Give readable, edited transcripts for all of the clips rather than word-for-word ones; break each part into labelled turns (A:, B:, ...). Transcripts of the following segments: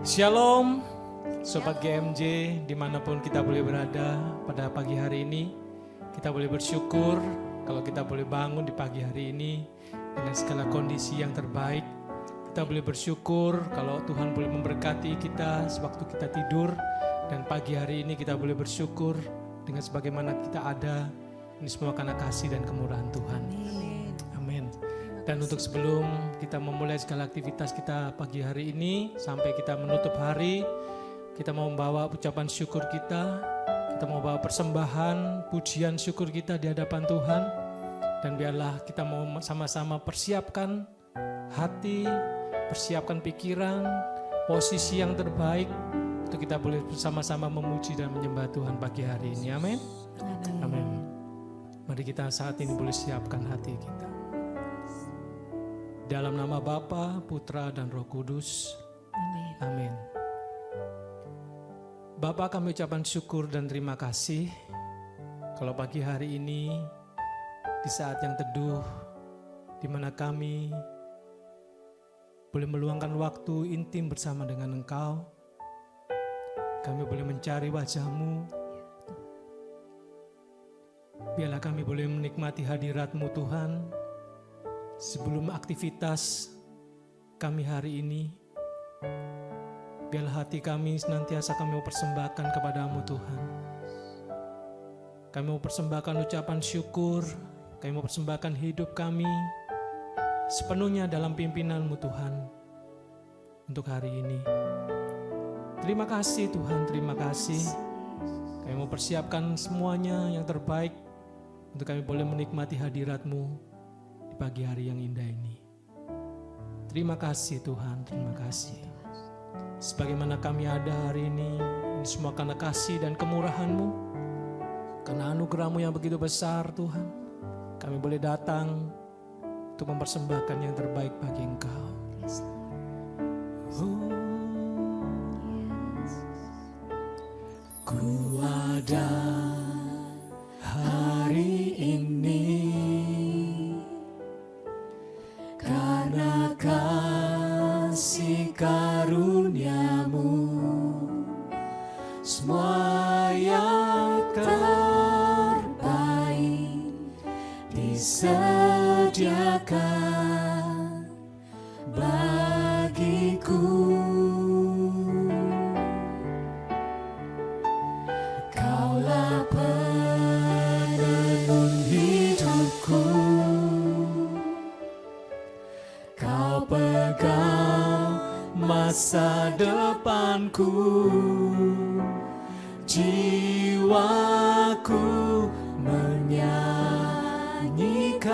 A: Shalom, Sobat GMJ, dimanapun kita boleh berada pada pagi hari ini. Kita boleh bersyukur kalau kita boleh bangun di pagi hari ini dengan segala kondisi yang terbaik. Kita boleh bersyukur kalau Tuhan boleh memberkati kita sewaktu kita tidur. Dan pagi hari ini kita boleh bersyukur dengan sebagaimana kita ada. Ini semua karena kasih dan kemurahan Tuhan. Amin. Dan untuk sebelum kita memulai segala aktivitas kita pagi hari ini sampai kita menutup hari, kita mau membawa ucapan syukur kita mau bawa persembahan, pujian syukur kita di hadapan Tuhan. Dan biarlah kita mau sama-sama persiapkan hati, persiapkan pikiran, posisi yang terbaik untuk kita boleh bersama-sama memuji dan menyembah Tuhan pagi hari ini. Amin. Amin. Mari kita saat ini boleh siapkan hati kita. Dalam nama Bapa, Putra, dan Roh Kudus. Amin. Amin. Bapa, kami ucapkan syukur dan terima kasih kalau pagi hari ini di saat yang teduh di mana kami boleh meluangkan waktu intim bersama dengan Engkau. Kami boleh mencari wajah-Mu. Biarlah kami boleh menikmati hadirat-Mu Tuhan. Sebelum aktivitas kami hari ini, biarlah hati kami senantiasa kami mau persembahkan kepadamu Tuhan. Kami mau persembahkan ucapan syukur, kami mau persembahkan hidup kami sepenuhnya dalam pimpinanmu Tuhan untuk hari ini. Terima kasih Tuhan, terima kasih. Kami mau persiapkan semuanya yang terbaik untuk kami boleh menikmati hadirat-Mu di pagi hari yang indah ini. Terima kasih Tuhan, terima kasih. Sebagaimana kami ada hari ini semua karena kasih dan kemurahan-Mu, karena anugerah-Mu yang begitu besar Tuhan. Kami boleh datang untuk mempersembahkan yang terbaik bagi Engkau. Ku ada hari ini karena kasih karunia-Mu, semua yang terbaik disediakan bagiku. Kaulah penenun hidupku, Kau pegang masa depanku, jiwaku menyanyikan.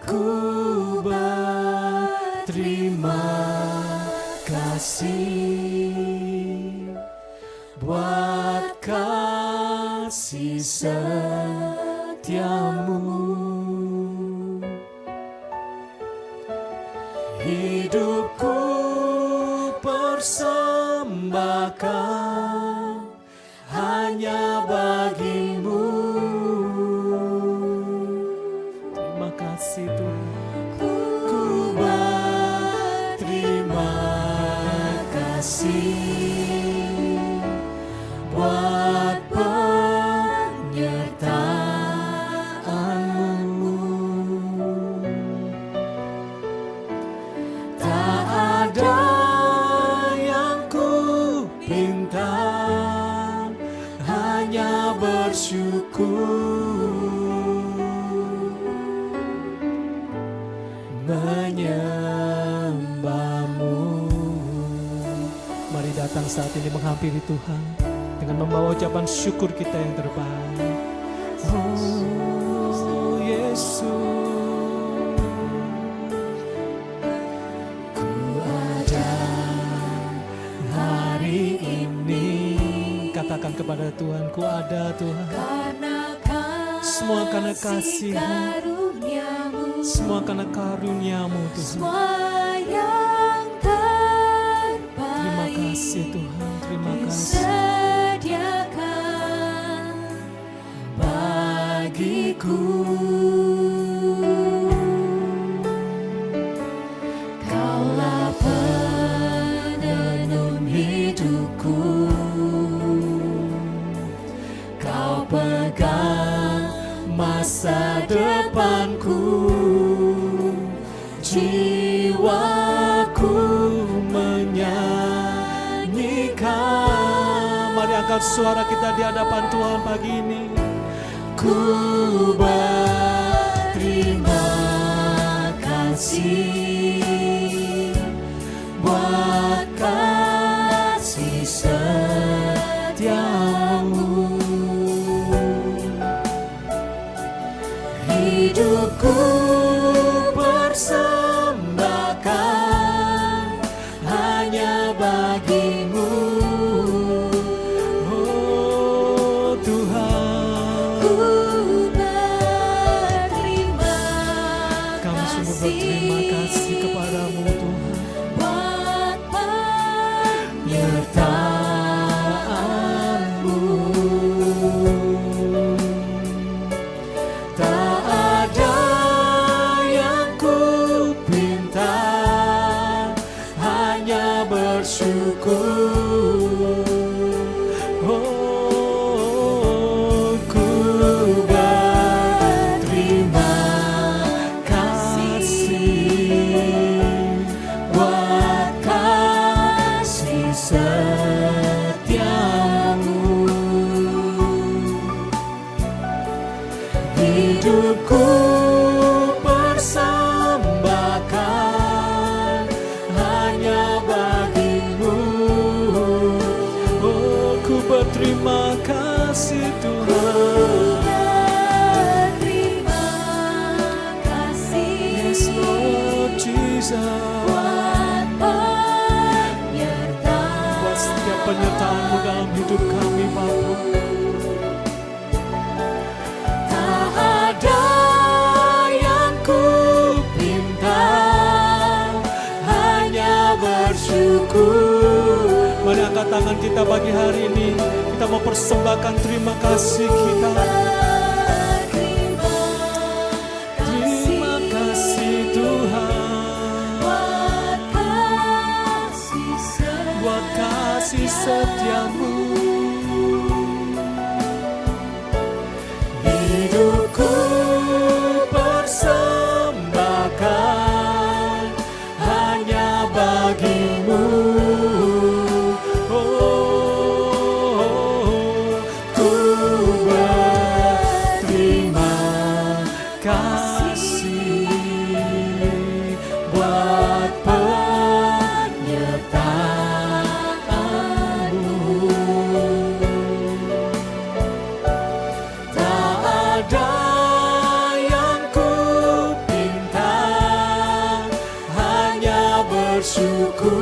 A: Ku berterima kasih buat kasih setiamu. Hidupku persembahkan hanya bagimu. Terima kasih Tuhan. Ku berterima kasih buat penyertaan-Mu. Tak ada yang ku pinta, hanya bersyukur menyembah-Mu. Mari datang saat ini menghampiri Tuhan dengan membawa ucapan syukur kita yang terbaik. Oh Yesus, ku ada hari ini. Katakan kepada Tuhan, ku ada Tuhan. Semua karena kasih-Mu, semua karena karunia-Mu Tuhan.
B: Semua yang terbaik,
A: Terima kasih Tuhan, terima kasih.
B: disediakan bagiku.
A: masa depanku, jiwaku menyanyikan. Mari angkat suara kita di hadapan Tuhan pagi ini. Ku berterima kasih buat kasih setiamu. Hidupku persembahkan hanya bagimu, oh Tuhan.
B: Ku berterima
A: Kami sungguh berterima kasih kepadamu Tuhan,
B: buat
A: penyertaan-Mu. Tak ada yang ku pinta, hanya bersyukur. Oh, ku berterima kasih buat kasih setiamu. Hidupku persembahkan hanya bagimu. Oh, ku berterima kasih Tuhan.
B: berterima kasih
A: Yes Lord Jesus.
B: buat penyertaan.
A: Buat setiap penyertaan-Mu dalam hidup kami Bapa. Tak ada yang ku pinta, hanya bersyukur. Mari angkat tangan kita pagi hari ini. Kita mau persembahkan terima kasih kita. Terima kasih Tuhan buat kasih setiamu. Hidupku persembahkan hanya bagimu. Oh, ku berterima kasih buat penyertaan-Mu. Tak ada yang ku pinta, hanya bersyukur,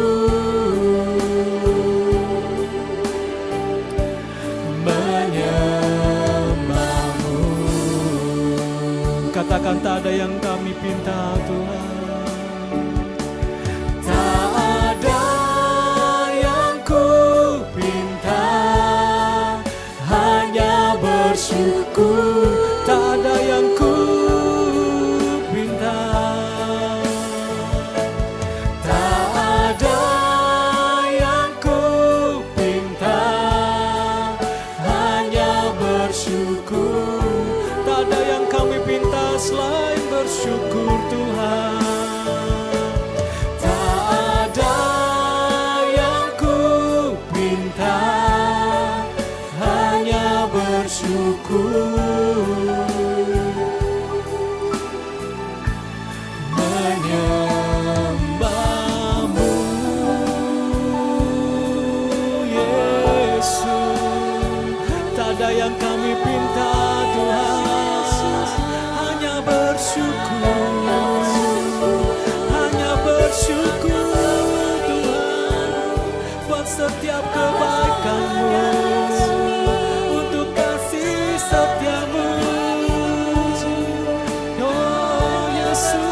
A: menyembah-Mu. Katakan tak ada yang kami pinta Tuhan. Tak ada yang ku pinta, hanya bersyukur. Tak ada yang ku pinta, tak ada yang ku pinta, hanya bersyukur. Tak ada yang kami pinta selain bersyukur Tuhan. Tak ada yang ku pinta, hanya bersyukur, menyembah-Mu Yesus. Tak ada yang kami pinta Tuhan, hanya bersyukur, hanya bersyukur Tuhan buat setiap kebaikan-Mu, untuk kasih setia-Mu. Oh Yesus,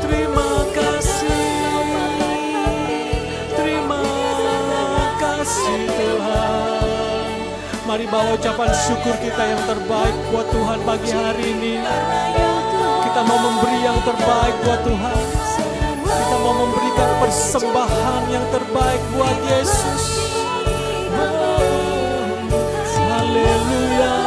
A: terima kasih, terima kasih Tuhan. Mari bawa ucapan syukur kita yang terbaik buat Tuhan pagi hari ini. Kita mau memberi yang terbaik buat Tuhan. Kita mau memberikan persembahan yang terbaik buat Yesus. Oh, haleluya.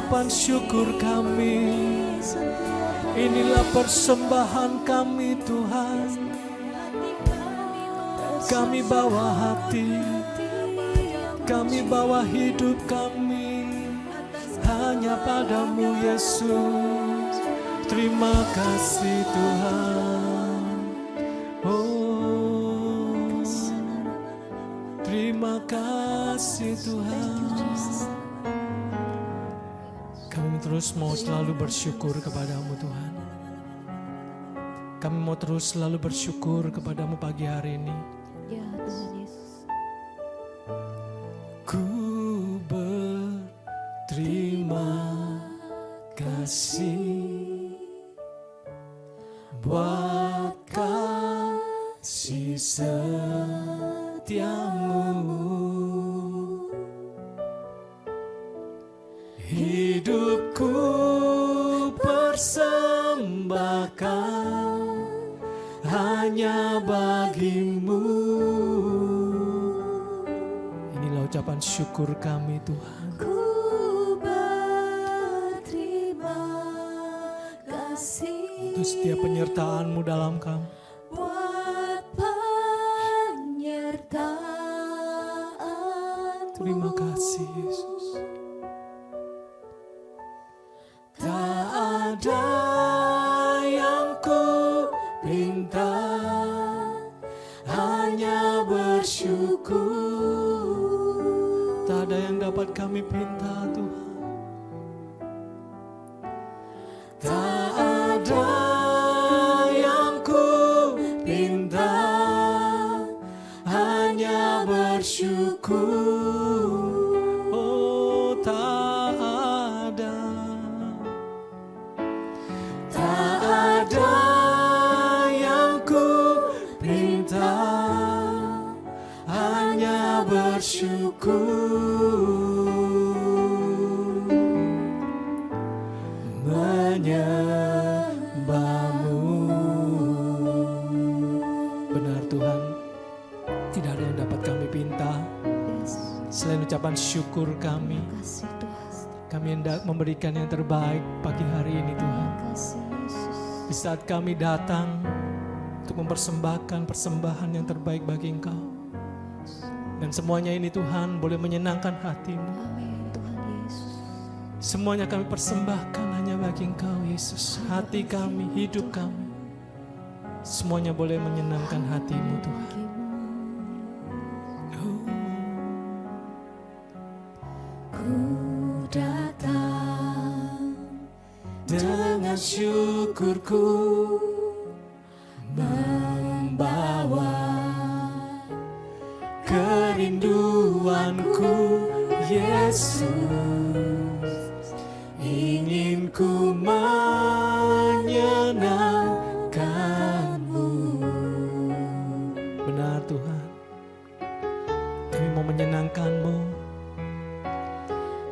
A: ucapan syukur kami. Inilah persembahan kami Tuhan. Kami bawa hati, kami bawa hidup kami hanya padamu Yesus. Terima kasih Tuhan. Oh, terima kasih Tuhan. Kami terus mau selalu bersyukur kepadamu Tuhan. Kami mau terus selalu bersyukur kepadamu pagi hari ini.
B: Ya Tuhan Yesus.
A: Ku berterima kasih buat kasih setiamu. Hidupku persembahkan hanya bagimu. Inilah ucapan syukur kami Tuhan.
B: Ku berterima kasih
A: Untuk setiap penyertaan-Mu dalam kami.
B: buat penyertaan.
A: Terima kasih Yesus. Tak ada yang ku minta, hanya bersyukur. Tak ada yang dapat kami pinta Tuhan. Tak ada yang ku pinta, hanya bersyukur. Oh, tak ada. Tak ada yang ku minta, hanya bersyukur. Menyembahmu. Benar Tuhan, tidak ada yang dapat kami pinta selain ucapan syukur kami.
B: Kasih Tuhan.
A: Kami hendak memberikan yang terbaik pagi hari ini Tuhan.
B: Kasih Yesus.
A: Di saat kami datang untuk mempersembahkan persembahan yang terbaik bagi Engkau. Dan semuanya ini Tuhan boleh menyenangkan hati-Mu.
B: Amin Tuhan Yesus.
A: Semuanya kami persembahkan hanya bagi Engkau Yesus. Hati kami, hidup kami, semuanya boleh menyenangkan hati-Mu Tuhan. Oh.
B: Ku datang
A: Dengan syukurku membawa kerinduanku Yesus, ingin ku menyenangkan-Mu. Benar Tuhan, kami mau menyenangkan-Mu.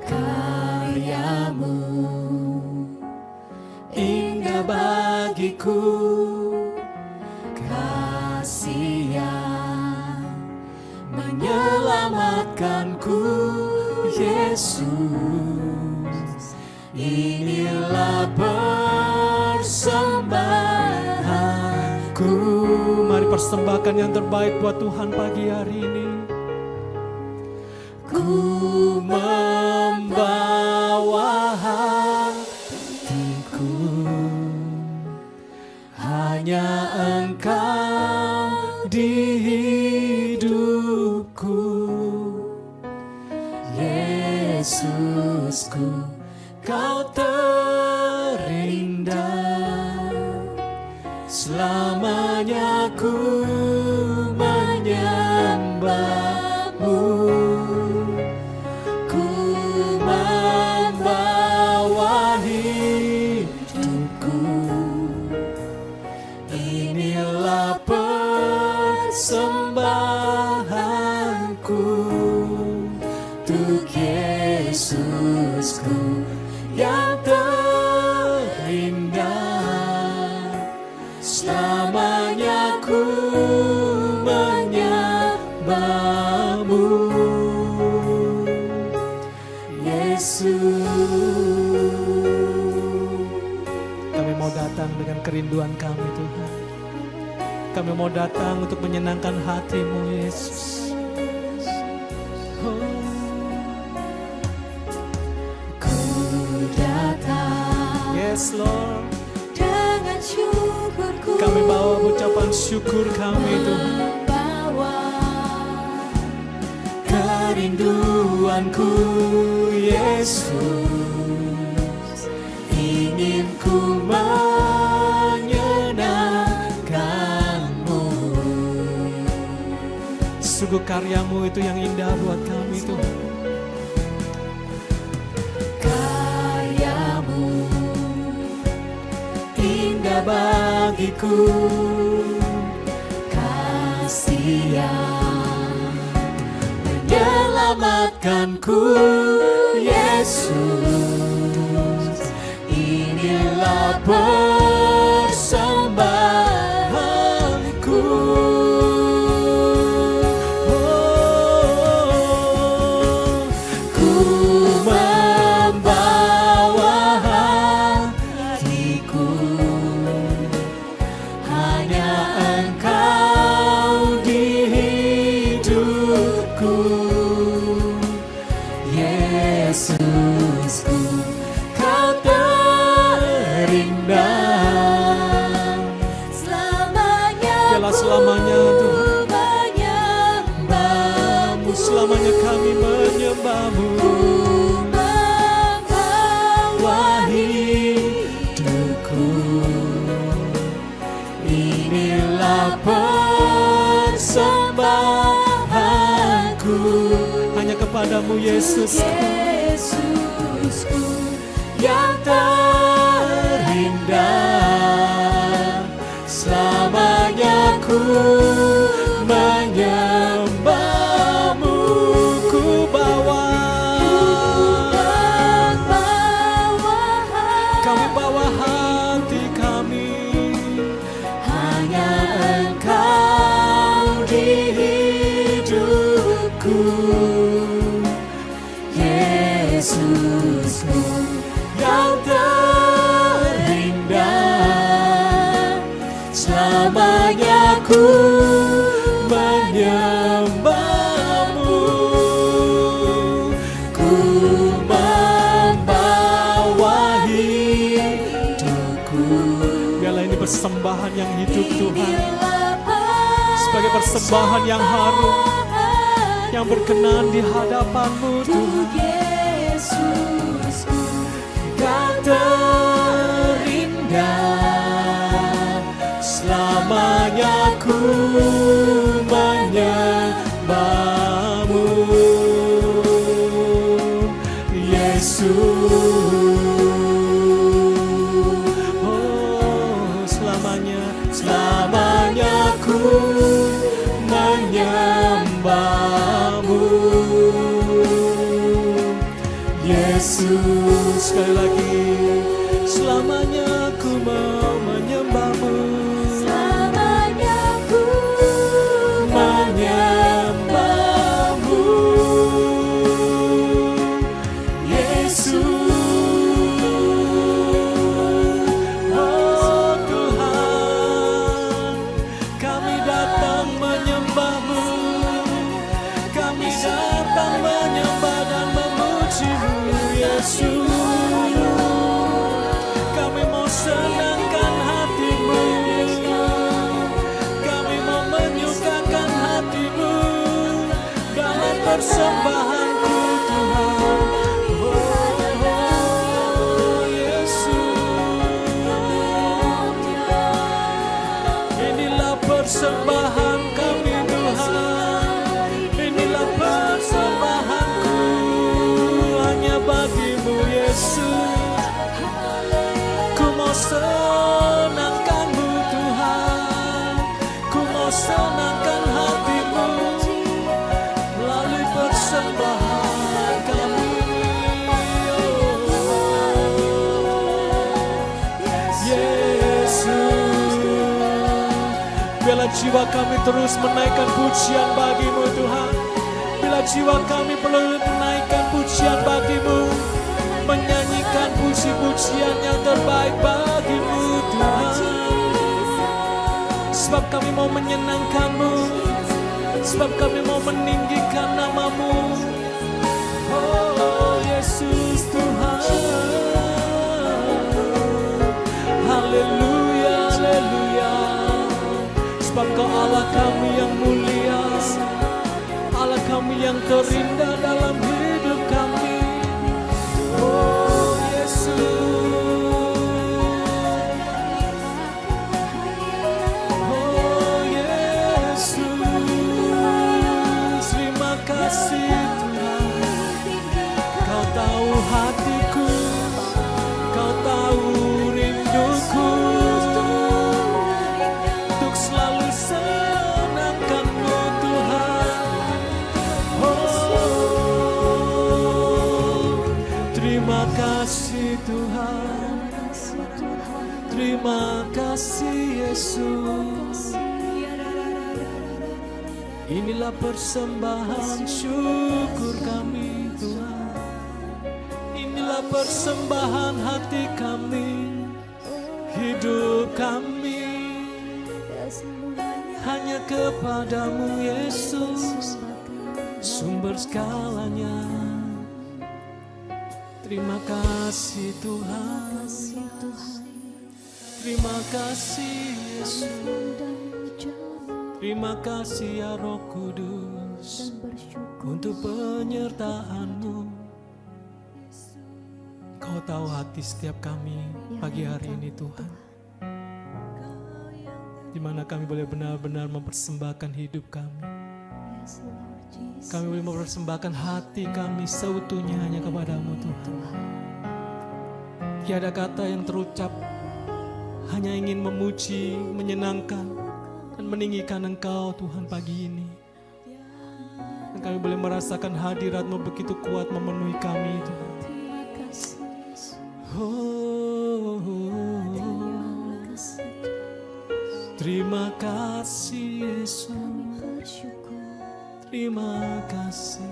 A: Karya-Mu indah bagiku, kasih yang menyelamatkanku Yesus. Inilah persembahanku. Mari persembahkan yang terbaik buat Tuhan pagi hari ini. Ku membawa hatiku, hanya Engkau di hidupku. Yesusku, Kau terindah, selamanya ku menyembah-Mu. Ku membawa hidupku, inilah persembahanku untuk Yesusku yang terindah, selamanya ku menyembah. mau datang dengan kerinduan kami Tuhan. Kami mau datang untuk menyenangkan hati-Mu Yesus. Oh.
B: Ku datang
A: Yes Lord.
B: dengan syukurku,
A: Kami bawa ucapan syukur kami Tuhan.
B: membawa
A: Kerinduanku Yesus, ingin ku menyenangkan-Mu. Sungguh karya-Mu itu yang indah buat kami Tuhan.
B: karyamu
A: Indah bagiku,
B: kasih yang
A: menyelamatkanku Yesus. Inilah persembahanku. Oh, ku membawa hatiku, hanya Engkau di hidupku. Yesusku, Kau terindah.
B: selamanya.
A: Biarlah selamanya Tuhan,
B: menyembah-Mu,
A: selamanya kami menyembah-Mu.
B: membawa
A: Hidupku, inilah persembahanku, hanya kepadamu Yesus.
B: Yesusku
A: Yang terindah, selamanya ku menyembah-Mu. Ku bawa, kami bawa hati kami, hanya Engkau di hidupku. Yesusku yang terindah, selamanya ku menyembah-Mu. Ku membawa hidupku. Biarlah ini persembahan yang hidup Tuhan, sebagai persembahan yang harum, yang berkenan di hadapan-Mu Tuhan.
B: Yesusku
A: Yang terindah, selamanya ku menyembah-Mu. Yesus, oh selamanya, selamanya ku menyembah-Mu. Yesus, sekali lagi, selamanya ku mau menyembah-Mu.
B: selamanya ku
A: Menyembah-Mu. Yesus, oh Tuhan, kami datang menyembah-Mu, kami datang menyembah dan memuji-Mu Yesus. Kami mau senangkan hati-Mu, kami mau menyukakan hati-Mu dalam persembahanku Tuhan. Oh Yesus, inilah persembahan kami Tuhan, inilah persembahanku hanya bagi-Mu Yesus. Ku mau senangkan-Mu Tuhan, ku mau senangkan hati-Mu melalui persembahan kami. Yesus, biarlah jiwa kami terus menaikkan pujian bagi-Mu Tuhan. Bila jiwa kami perlu menaikkan pujian bagi-Mu, menyanyikan puji-pujian yang terbaik bagi-Mu. Sebab kami mau menyenangkan-Mu, sebab kami mau meninggikan nama-Mu. Oh Yesus Tuhan, haleluya, haleluya. Sebab Kau Allah kami yang mulia, Allah kami yang terindah dalam hidup kami. Oh Yesus, oh Yesus, terima kasih Tuhan. Kau tahu hatiku, Kau tahu rinduku, untuk selalu senangkan-Mu Tuhan. Oh, terima kasih Tuhan, terima kasih Yesus. Inilah persembahan syukur kami Tuhan, inilah persembahan hati kami, hidup kami hanya kepadamu Yesus, sumber segalanya. Terima kasih Tuhan, terima kasih Yesus, terima kasih ya Roh Kudus untuk penyertaan-Mu. Kau tahu hati setiap kami pagi hari ini Tuhan, di mana kami boleh benar-benar mempersembahkan hidup kami. Kami boleh mempersembahkan hati kami seutuhnya hanya kepada-Mu Tuhan. Tiada kata yang terucap, hanya ingin memuji, menyenangkan, dan meninggikan Engkau Tuhan pagi ini. Dan kami boleh merasakan hadirat-Mu begitu kuat memenuhi kami Tuhan. Oh, terima kasih Yesus, terima kasih.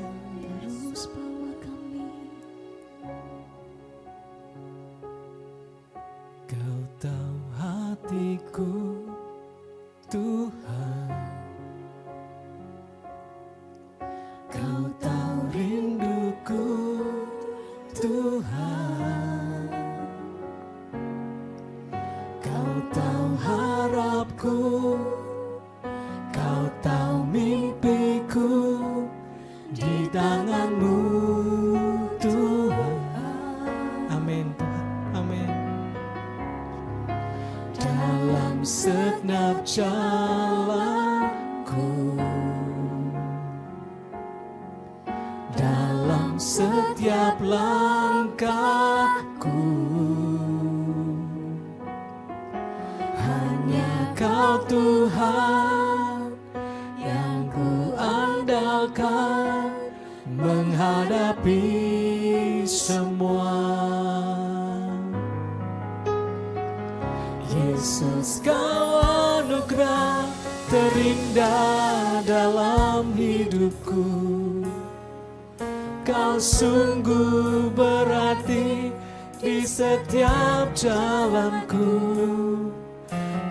A: Kau tahu hatiku Tuhan, Kau tahu rinduku Tuhan, Kau tahu harapku, Kau tahu mimpiku, di tangan-Mu Tuhan. Amin Tuhan, amin. Dalam segenap jalanku, dalam setiap langkahku, hanya Kau Tuhan yang ku andalkan menghadapi semua. Yesus, Kau anugerah terindah dalam hidupku. Kau sungguh berarti di setiap jalanku.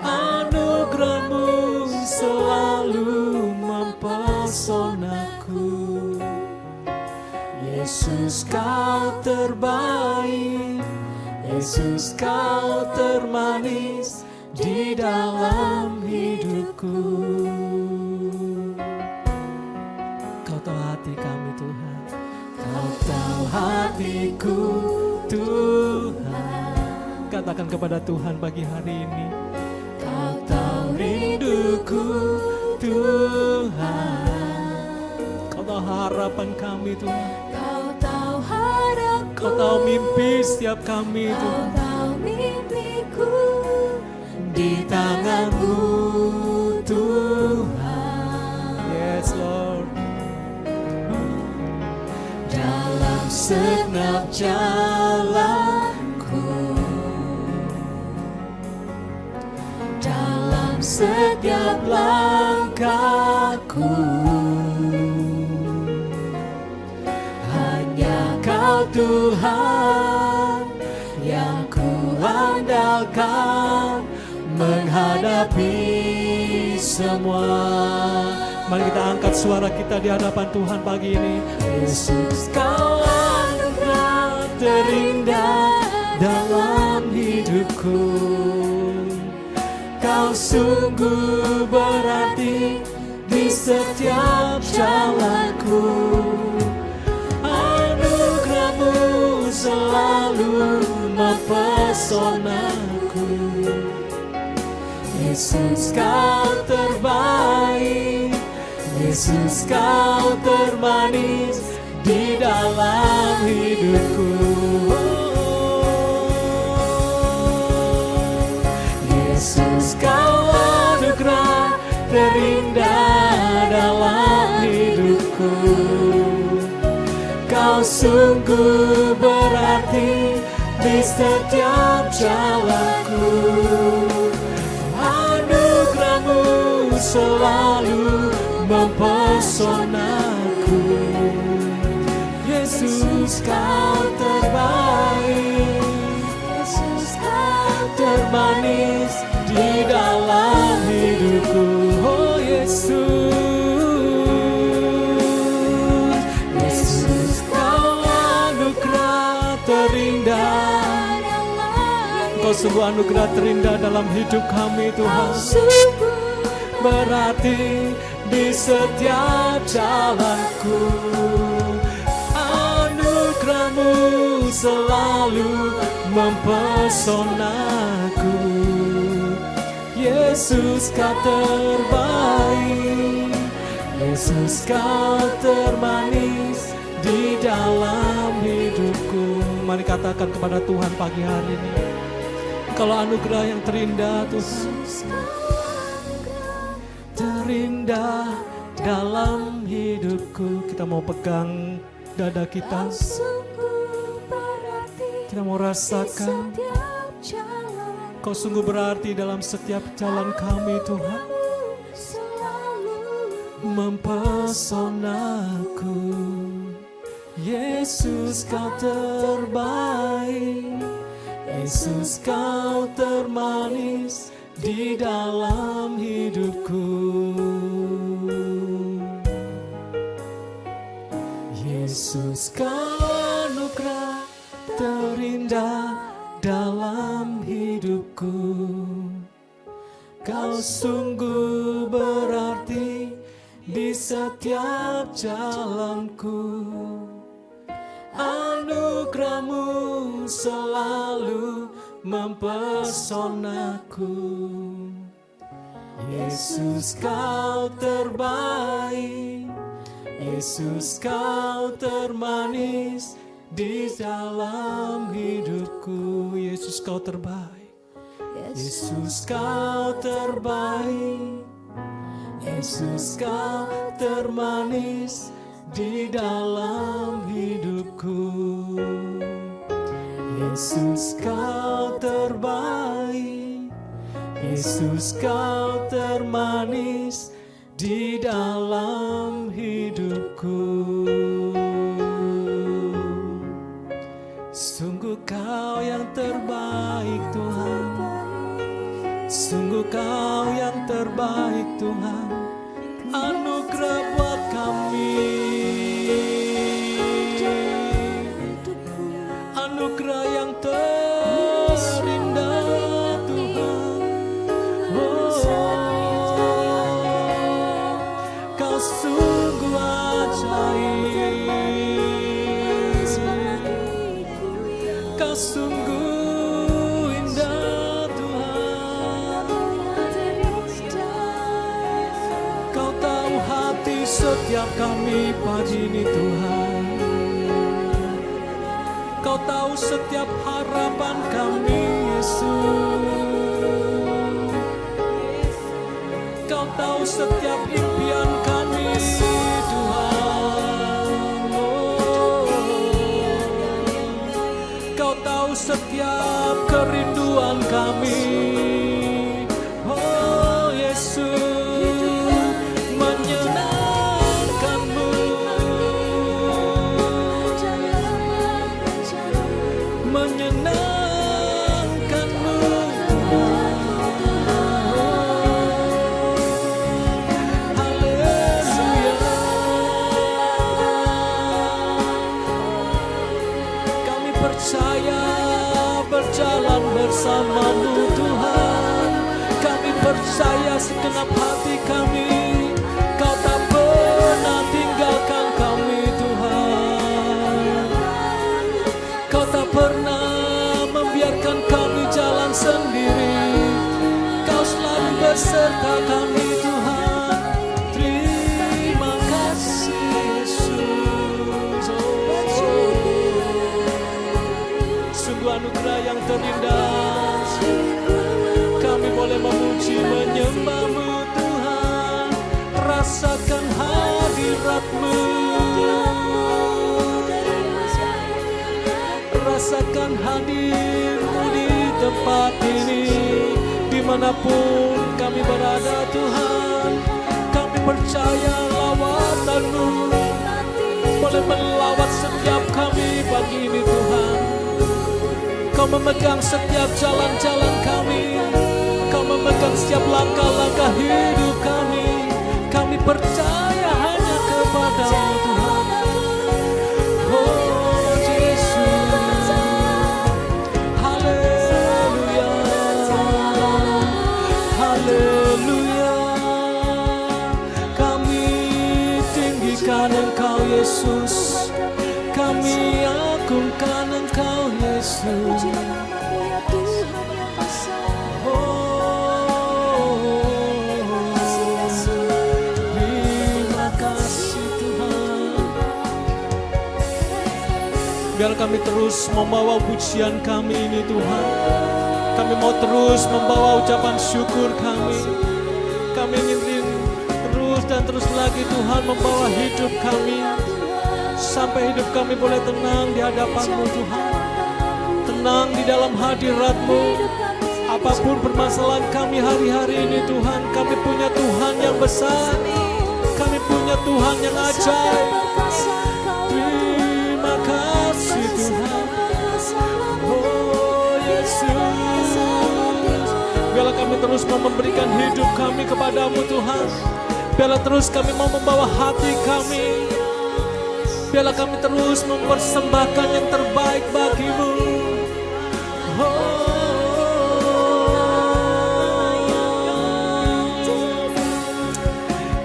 A: Anugerah-Mu selalu mempesonaku. Yesus, Kau terbaik, Yesus, Kau termanis di dalam hidupku. Kau tahu hati kami Tuhan, Kau tahu hatiku Tuhan. Katakan kepada Tuhan pagi hari ini, Kau tahu rinduku Tuhan. Kau tahu harapan kami Tuhan,
B: Kau tahu harapku,
A: Kau tahu mimpi setiap kami
B: Kau
A: Tuhan.
B: tahu mimpiku,
A: Di tangan-Mu Tuhan. Yes Lord. Dalam segenap jalanku, dalam setiap langkahku, hanya Kau Tuhan yang ku andalkan menghadapi semua. Mari kita angkat suara kita di hadapan Tuhan pagi ini. Yesus, Kau anugerah terindah dalam hidupku. Kau sungguh berarti di setiap jalanku. Anugerah-Mu selalu mempesonaku. Yesus, Kau terbaik. Yesus, Kau termanis di dalam hidupku. Yesus, Kau anugerah terindah dalam hidupku. Kau sungguh berarti di setiap jalanku. Anugerah-Mu selalu mempesonaku. Yesus, Kau terbaik. Yesus, Kau termanis di dalam hidupku. Oh Yesus, Yesus, Kau anugerah terindah. Kau sungguh anugerah terindah dalam hidup kami Tuhan. Berarti di setiap jalanku. Anugerah-Mu selalu mempesonaku. Yesus, Kau terbaik. Yesus, Kau termanis di dalam hidupku. Mari katakan kepada Tuhan pagi hari ini. Kalau anugerah yang terindah Tuhan, terindah dalam hidupku. Kita mau pegang dada kita. Kita mau rasakan Kau sungguh berarti dalam setiap jalan kami Tuhan. Mempesonaku. Yesus, Kau terbaik. Yesus, Kau termanis di dalam hidupku. Yesus, Kau anugerah terindah dalam hidupku. Kau sungguh berarti di setiap jalanku. Anugerah-Mu selalu mempesonaku. Yesus, Kau terbaik. Yesus, Kau termanis di dalam hidupku. Yesus, Kau terbaik. Yesus, Kau terbaik. Yesus, Kau termanis di dalam hidupku. Yesus, Kau terbaik. Yesus, Kau termanis di dalam hidupku. Sungguh Kau yang terbaik Tuhan. Sungguh Kau yang terbaik Tuhan. Anugerah buat kami. Anugerah yang terindah Tuhan. Kau sungguh ajaib. Kau sungguh indah Tuhan. Kau tahu hati setiap kami pagi ini Tuhan. Kau tahu setiap harapan kami Yesus. Kau tahu setiap impian kami Tuhan. Kau tahu setiap kerinduan kami. Oh Yesus, menyenangkan-Mu. Menyenangkan-Mu. segenap hati kami. Kau tak pernah tinggalkan kami Tuhan. Kau tak pernah membiarkan kami jalan sendiri. Kau selalu beserta kami Tuhan. Terima kasih Yesus. Sungguh anugerah yang terindah. Kami boleh memuji menyembah-Mu Tuhan. Rasakan hadirat-Mu. Rasakan hadir-Mu di tempat ini. Dimanapun kami berada Tuhan, kami percaya lawatan-Mu boleh melawat setiap kami pagi ini Tuhan. Kau memegang setiap jalan-jalan kami. Kau memegang setiap langkah-langkah hidup kami. Kami percaya hanya kepada-Mu Tuhan. Oh Yesus, haleluya, haleluya. Kami tinggikan Engkau Yesus. Kami agungkan Engkau Yesus. Terima kasih Tuhan. Biar kami terus membawa pujian kami ini Tuhan. Kami mau terus membawa ucapan syukur kami. Kami ingin terus dan terus lagi Tuhan membawa hidup kami. Sampai hidup kami boleh tenang di hadapan-Mu Tuhan. Tenang di dalam hadirat-Mu. Apapun permasalahan kami hari-hari ini Tuhan, kami punya Tuhan yang besar. Kami punya Tuhan yang ajaib. Terima kasih Tuhan. Oh Yesus, biarlah kami terus mau memberikan hidup kami kepada-Mu Tuhan. Biarlah terus kami mau membawa hati kami. Biarlah kami terus mempersembahkan yang terbaik bagi-Mu.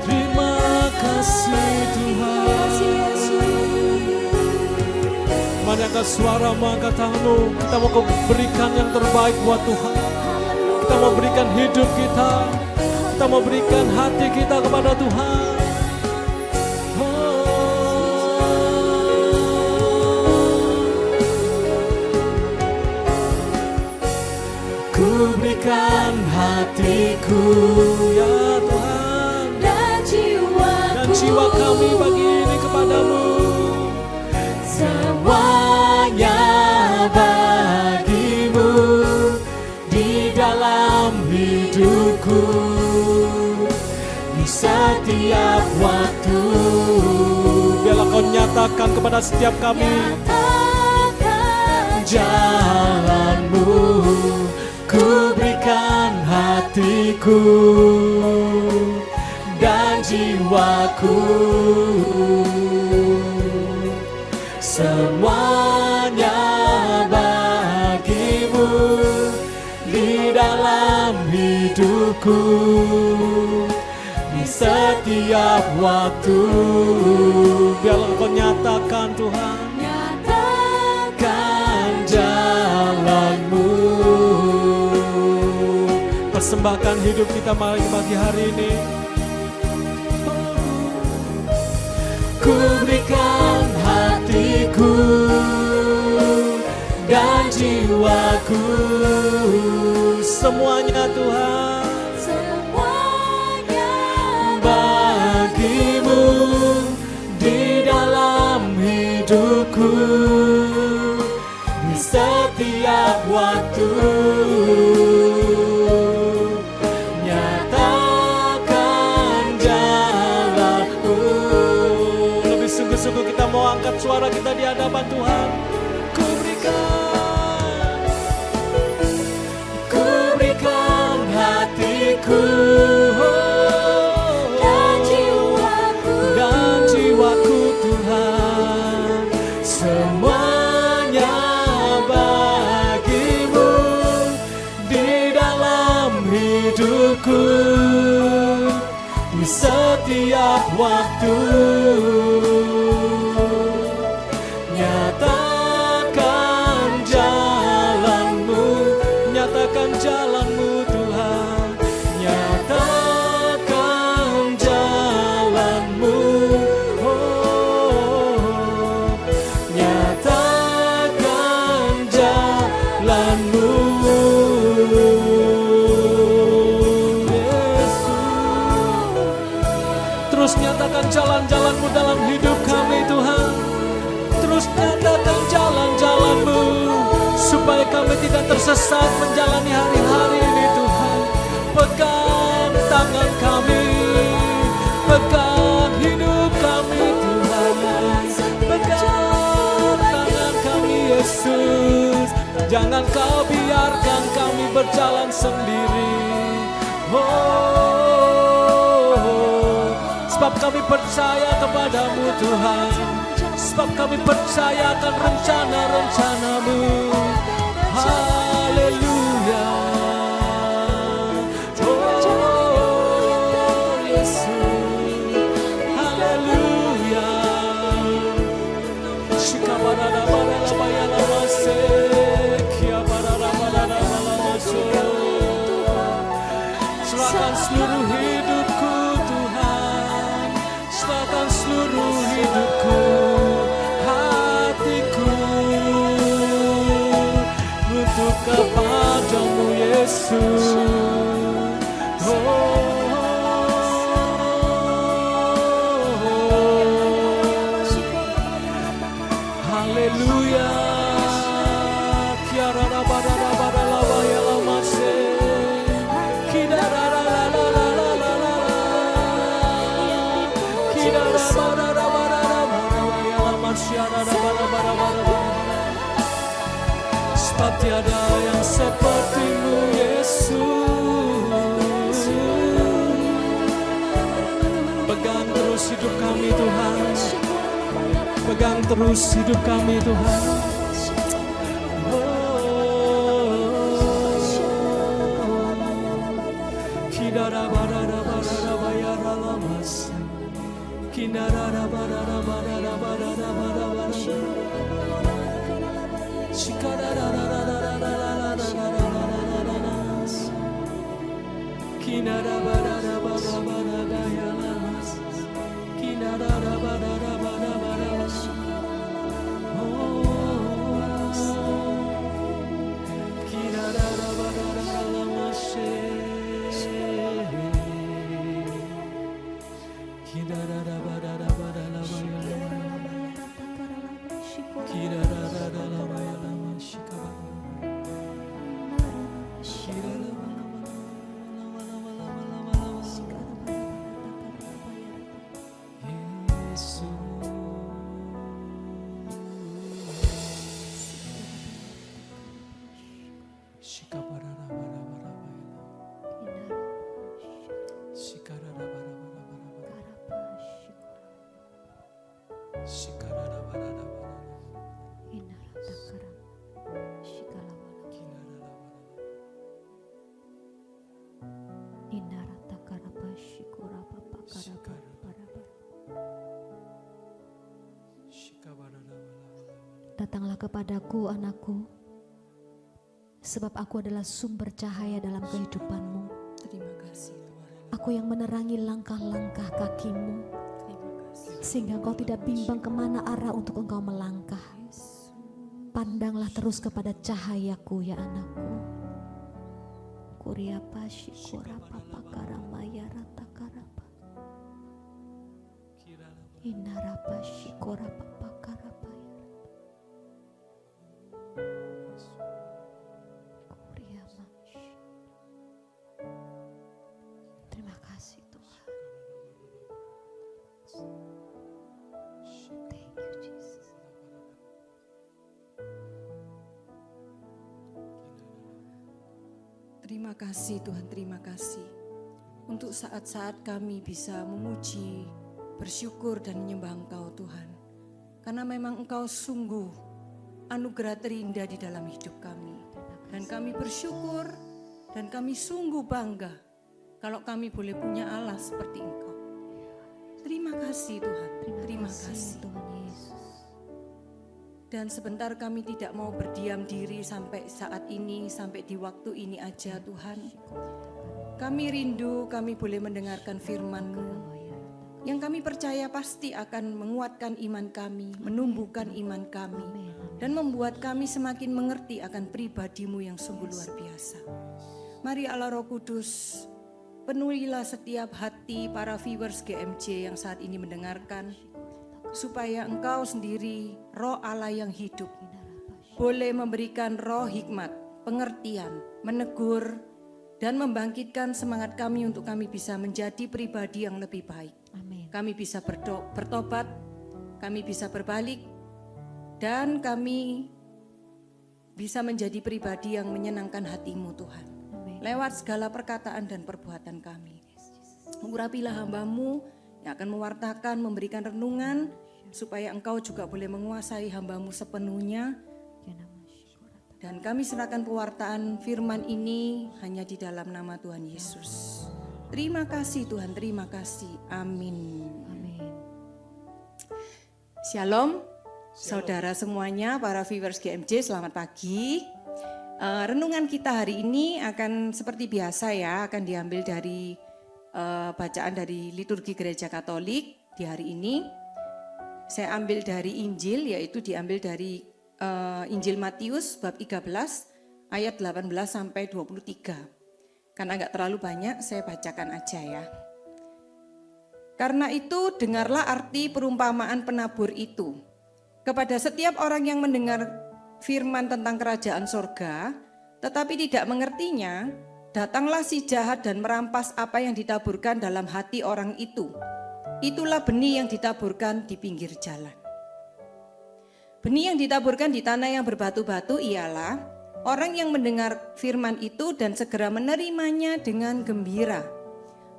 A: Terima kasih Tuhan. Mari angkat suara-Mu, angkat tangan-Mu. Kita mau berikan yang terbaik buat Tuhan. Kita mau berikan hidup kita. Kita mau berikan hati kita kepada Tuhan. Ku berikan hatiku ya Tuhan, dan jiwa kami pagi ini kepada-Mu. Semuanya bagi-Mu di dalam hidupku, di setiap waktu. Biarlah Kau nyatakan kepada setiap kami jalan-Mu. Ku berikan hatiku dan jiwaku, semuanya bagi-Mu di dalam hidupku, di setiap waktu. Biarlah Kau nyatakan Tuhan, nyatakan jalan-Mu. Persembahkan hidup kita mari pagi hari ini. Ku berikan hatiku dan jiwaku, semuanya Tuhan, semuanya bagi-Mu di dalam hidupku, di setiap waktu. Sungguh kita mau angkat suara kita di hadapan Tuhan. Ku berikan hatiku dan jiwaku Tuhan, semuanya bagi-Mu hidupku di setiap waktu. Nyatakan jalan-Mu, nyatakan jalan-Mu Tuhan. Nyatakan jalan-Mu, oh, nyatakan jalan-Mu, Yesus. Terus nyatakan jalan-jalan-Mu dalam hidup kami Tuhan. Terus nyatakan jalan-jalan-Mu supaya kami tidak tersesat menjalani hari-hari ini Tuhan. Pegang tangan kami, pegang hidup kami Tuhan. Pegang tangan kami Yesus. Jangan Kau biarkan kami berjalan sendiri. Oh, sebab kami percaya kepadamu Tuhan. Sebab kami percaya akan rencana-rencana-Mu. Haleluya. Oh Yesus. Haleluya. Shikabararabaralabayalamase. Kiabararabaralabalamaso. Serahkan seluruh hidupku Tuhan. Serahkan seluruh hidupku, untuk kepadamu Yesus. Haleluya. Kiararabararabaralabayalamase. Kidarararararararara. Kidararabararabaralabayalamasiararabarabarabarabara. Sebab tiada yang seperti-Mu Yesus. Pegang terus hidup kami Tuhan. Pegang terus hidup kami Tuhan. Kidarabarabarabarabayaralamase. Kidarabarabarabarabarabarabarabara.
B: Datanglah kepadaku anakku, sebab aku adalah sumber cahaya dalam kehidupanmu.
C: Terima kasih Tuhan.
B: Aku yang menerangi langkah-langkah kakimu,
C: Terima kasih.
B: sehingga engkau tidak bimbang kemana arah untuk engkau melangkah. Pandanglah terus kepada cahayaku ya anakku. Kuriapa syikura papa karamaya rata karapa. Inarapa syikura papa karapa. Terima kasih Tuhan. Thank you Jesus.
C: Terima kasih Tuhan, terima kasih untuk saat-saat kami bisa memuji, bersyukur dan menyembah Engkau Tuhan. Karena memang Engkau sungguh anugerah terindah di dalam hidup kami. Dan kami bersyukur Dan kami sungguh bangga kalau kami boleh punya Allah seperti Engkau. Terima kasih Tuhan, terima kasih.
B: Tuhan Yesus.
C: Dan sebentar kami tidak mau berdiam diri sampai saat ini, sampai di waktu ini aja Tuhan. Kami rindu kami boleh mendengarkan firman-Mu yang kami percaya pasti akan menguatkan iman kami, menumbuhkan iman kami, dan membuat kami semakin mengerti akan pribadi-Mu yang sungguh luar biasa. Mari Allah Roh Kudus, penuhilah setiap hati para viewers GMJ yang saat ini mendengarkan, supaya Engkau sendiri, Roh Allah yang hidup, boleh memberikan roh hikmat, pengertian, menegur, dan membangkitkan semangat kami untuk kami bisa menjadi pribadi yang lebih baik.
B: Amin.
C: Kami bisa bertobat, kami bisa berbalik, dan kami bisa menjadi pribadi yang menyenangkan hati-Mu Tuhan.
B: Amin.
C: Lewat segala perkataan dan perbuatan kami. Urapilah hamba-Mu yang akan mewartakan, memberikan renungan, supaya Engkau juga boleh menguasai hamba-Mu sepenuhnya. Dan kami serahkan pewartaan firman ini hanya di dalam nama Tuhan Yesus. Terima kasih Tuhan, terima kasih. Amin.
B: Amin.
C: Shalom, saudara semuanya, para viewers GMJ, selamat pagi. Renungan kita hari ini akan seperti biasa ya, akan diambil dari bacaan dari liturgi Gereja Katolik di hari ini. Saya ambil dari Injil, yaitu diambil dari Injil Matius bab 13 ayat 18 sampai 23. Karena enggak terlalu banyak, saya bacakan aja ya. Karena itu dengarlah arti perumpamaan penabur itu. Kepada setiap orang yang mendengar firman tentang kerajaan sorga, tetapi tidak mengertinya, datanglah si jahat dan merampas apa yang ditaburkan dalam hati orang itu. Itulah benih yang ditaburkan di pinggir jalan. Benih yang ditaburkan di tanah yang berbatu-batu ialah orang yang mendengar firman itu dan segera menerimanya dengan gembira.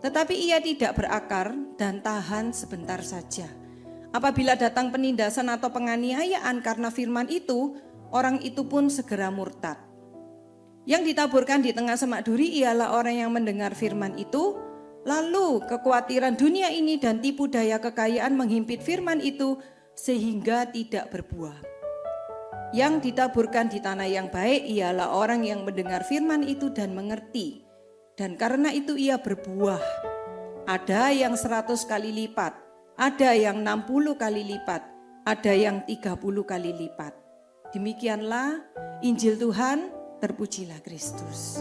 C: Tetapi ia tidak berakar dan tahan sebentar saja. Apabila datang penindasan atau penganiayaan karena firman itu, orang itu pun segera murtad. Yang ditaburkan di tengah semak duri ialah orang yang mendengar firman itu, lalu kekhawatiran dunia ini dan tipu daya kekayaan menghimpit firman itu sehingga tidak berbuah. Yang ditaburkan di tanah yang baik ialah orang yang mendengar firman itu dan mengerti. Dan karena itu ia berbuah. Ada yang 100 kali lipat, ada yang 60 kali lipat, ada yang 30 kali lipat. Demikianlah Injil Tuhan, terpujilah Kristus.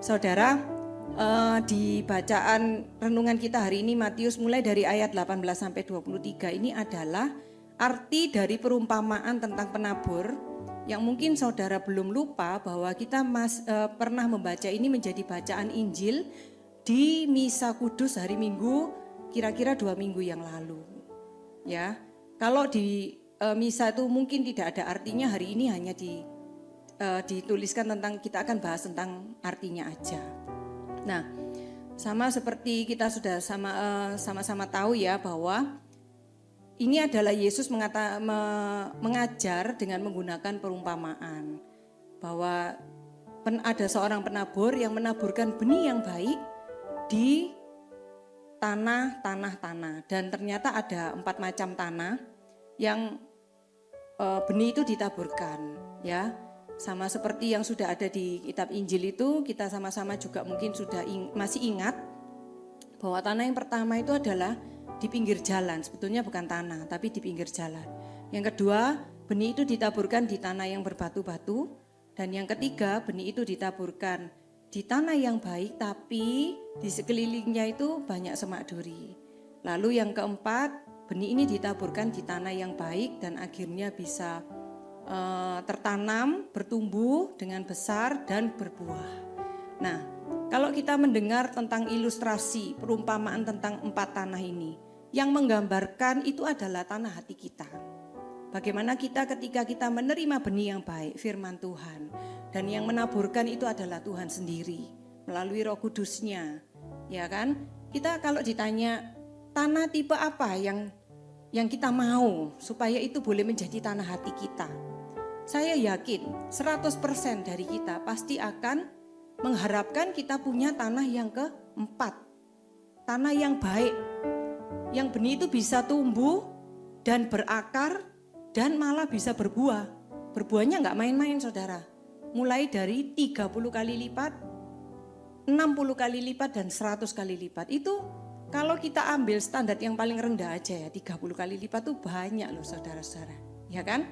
C: Saudara, di bacaan renungan kita hari ini Matius mulai dari ayat 18 sampai 23 ini adalah arti dari perumpamaan tentang penabur yang mungkin saudara belum lupa bahwa kita pernah membaca ini menjadi bacaan Injil di Misa Kudus hari Minggu kira-kira 2 minggu yang lalu. Ya, kalau di Misa itu mungkin tidak ada artinya, hari ini hanya dituliskan tentang, kita akan bahas tentang artinya aja. Nah, sama seperti kita sudah sama-sama tahu ya bahwa ini adalah Yesus mengajar dengan menggunakan perumpamaan. Bahwa ada seorang penabur yang menaburkan benih yang baik di tanah. Dan ternyata ada 4 macam tanah yang benih itu ditaburkan. Ya, sama seperti yang sudah ada di kitab Injil itu, kita sama-sama juga mungkin sudah masih ingat bahwa tanah yang pertama itu adalah di pinggir jalan, sebetulnya bukan tanah, tapi di pinggir jalan. Yang kedua, benih itu ditaburkan di tanah yang berbatu-batu. Dan yang ketiga, benih itu ditaburkan di tanah yang baik, tapi di sekelilingnya itu banyak semak duri. Lalu yang keempat, benih ini ditaburkan di tanah yang baik dan akhirnya bisa tertanam, bertumbuh dengan besar dan berbuah. Nah, kalau kita mendengar tentang ilustrasi perumpamaan tentang 4 tanah ini, yang menggambarkan itu adalah tanah hati kita. Bagaimana kita ketika kita menerima benih yang baik, firman Tuhan, dan yang menaburkan itu adalah Tuhan sendiri melalui Roh Kudus-Nya. Ya kan? Kita kalau ditanya tanah tipe apa yang kita mau supaya itu boleh menjadi tanah hati kita. Saya yakin 100% dari kita pasti akan mengharapkan kita punya tanah yang keempat. Tanah yang baik. Yang benih itu bisa tumbuh dan berakar dan malah bisa berbuah. Berbuahnya nggak main-main saudara. Mulai dari 30 kali lipat, 60 kali lipat dan 100 kali lipat. Itu kalau kita ambil standar yang paling rendah aja ya, 30 kali lipat itu banyak loh saudara-saudara. Ya kan?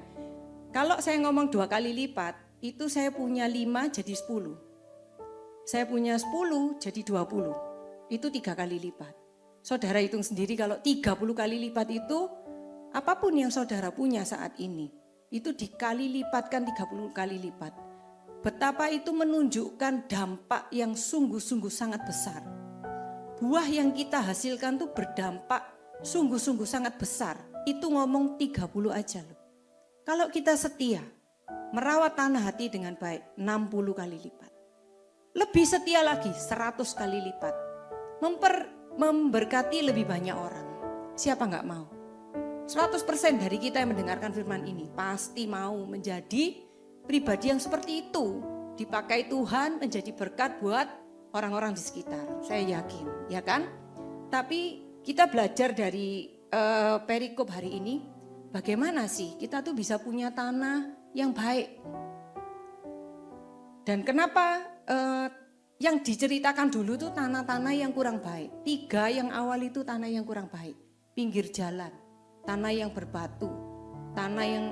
C: Kalau saya ngomong 2 kali lipat, itu saya punya 5 jadi 10. Saya punya 10 jadi 20. Itu 3 kali lipat. Saudara hitung sendiri kalau 30 kali lipat itu, apapun yang saudara punya saat ini, itu dikali lipatkan 30 kali lipat. Betapa itu menunjukkan dampak yang sungguh-sungguh sangat besar. Buah yang kita hasilkan tuh berdampak sungguh-sungguh sangat besar. Itu ngomong 30 aja loh. Kalau kita setia, merawat tanah hati dengan baik, 60 kali lipat. Lebih setia lagi, 100 kali lipat. Memberkati lebih banyak orang. Siapa nggak mau? 100% dari kita yang mendengarkan firman ini pasti mau menjadi pribadi yang seperti itu. Dipakai Tuhan menjadi berkat buat orang-orang di sekitar. Saya yakin, ya kan? Tapi kita belajar dari perikop hari ini, bagaimana sih kita tuh bisa punya tanah yang baik. Dan kenapa yang diceritakan dulu tuh tanah-tanah yang kurang baik. 3 yang awal itu tanah yang kurang baik. Pinggir jalan, tanah yang berbatu, tanah yang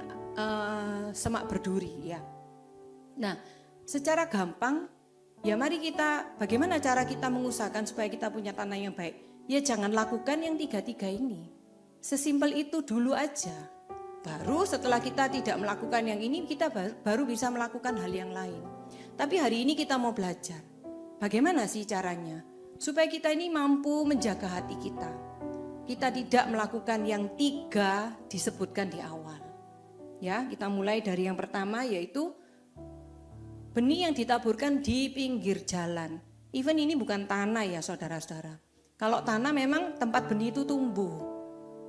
C: semak berduri ya. Nah, secara gampang ya mari kita, bagaimana cara kita mengusahakan supaya kita punya tanah yang baik? Ya jangan lakukan yang 3 ini. Sesimpel itu dulu aja. Baru setelah kita tidak melakukan yang ini, kita baru bisa melakukan hal yang lain. Tapi hari ini kita mau belajar. Bagaimana sih caranya? Supaya kita ini mampu menjaga hati kita. Kita tidak melakukan yang 3 disebutkan di awal. Ya, kita mulai dari yang pertama yaitu benih yang ditaburkan di pinggir jalan. Even ini bukan tanah ya saudara-saudara. Kalau tanah memang tempat benih itu tumbuh.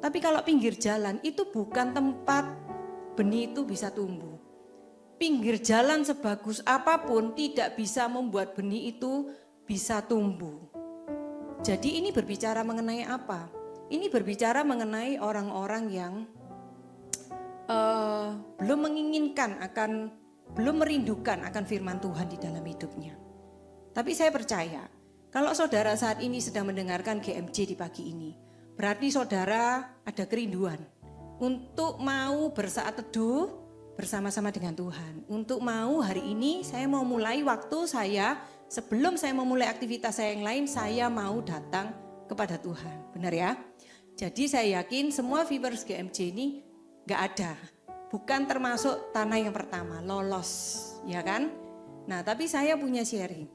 C: Tapi kalau pinggir jalan itu bukan tempat benih itu bisa tumbuh. Pinggir jalan sebagus apapun tidak bisa membuat benih itu bisa tumbuh. Jadi ini berbicara mengenai apa? Ini berbicara mengenai orang-orang yang belum menginginkan belum merindukan akan firman Tuhan di dalam hidupnya. Tapi saya percaya, kalau saudara saat ini sedang mendengarkan GMJ di pagi ini, berarti saudara ada kerinduan untuk mau bersaat teduh bersama-sama dengan Tuhan. Untuk mau hari ini saya mau mulai waktu saya, sebelum saya memulai aktivitas saya yang lain, saya mau datang kepada Tuhan. Benar ya? Jadi saya yakin semua viewers GMJ ini gak ada. Bukan termasuk tanah yang pertama, lolos. Ya kan? Nah tapi saya punya sharing.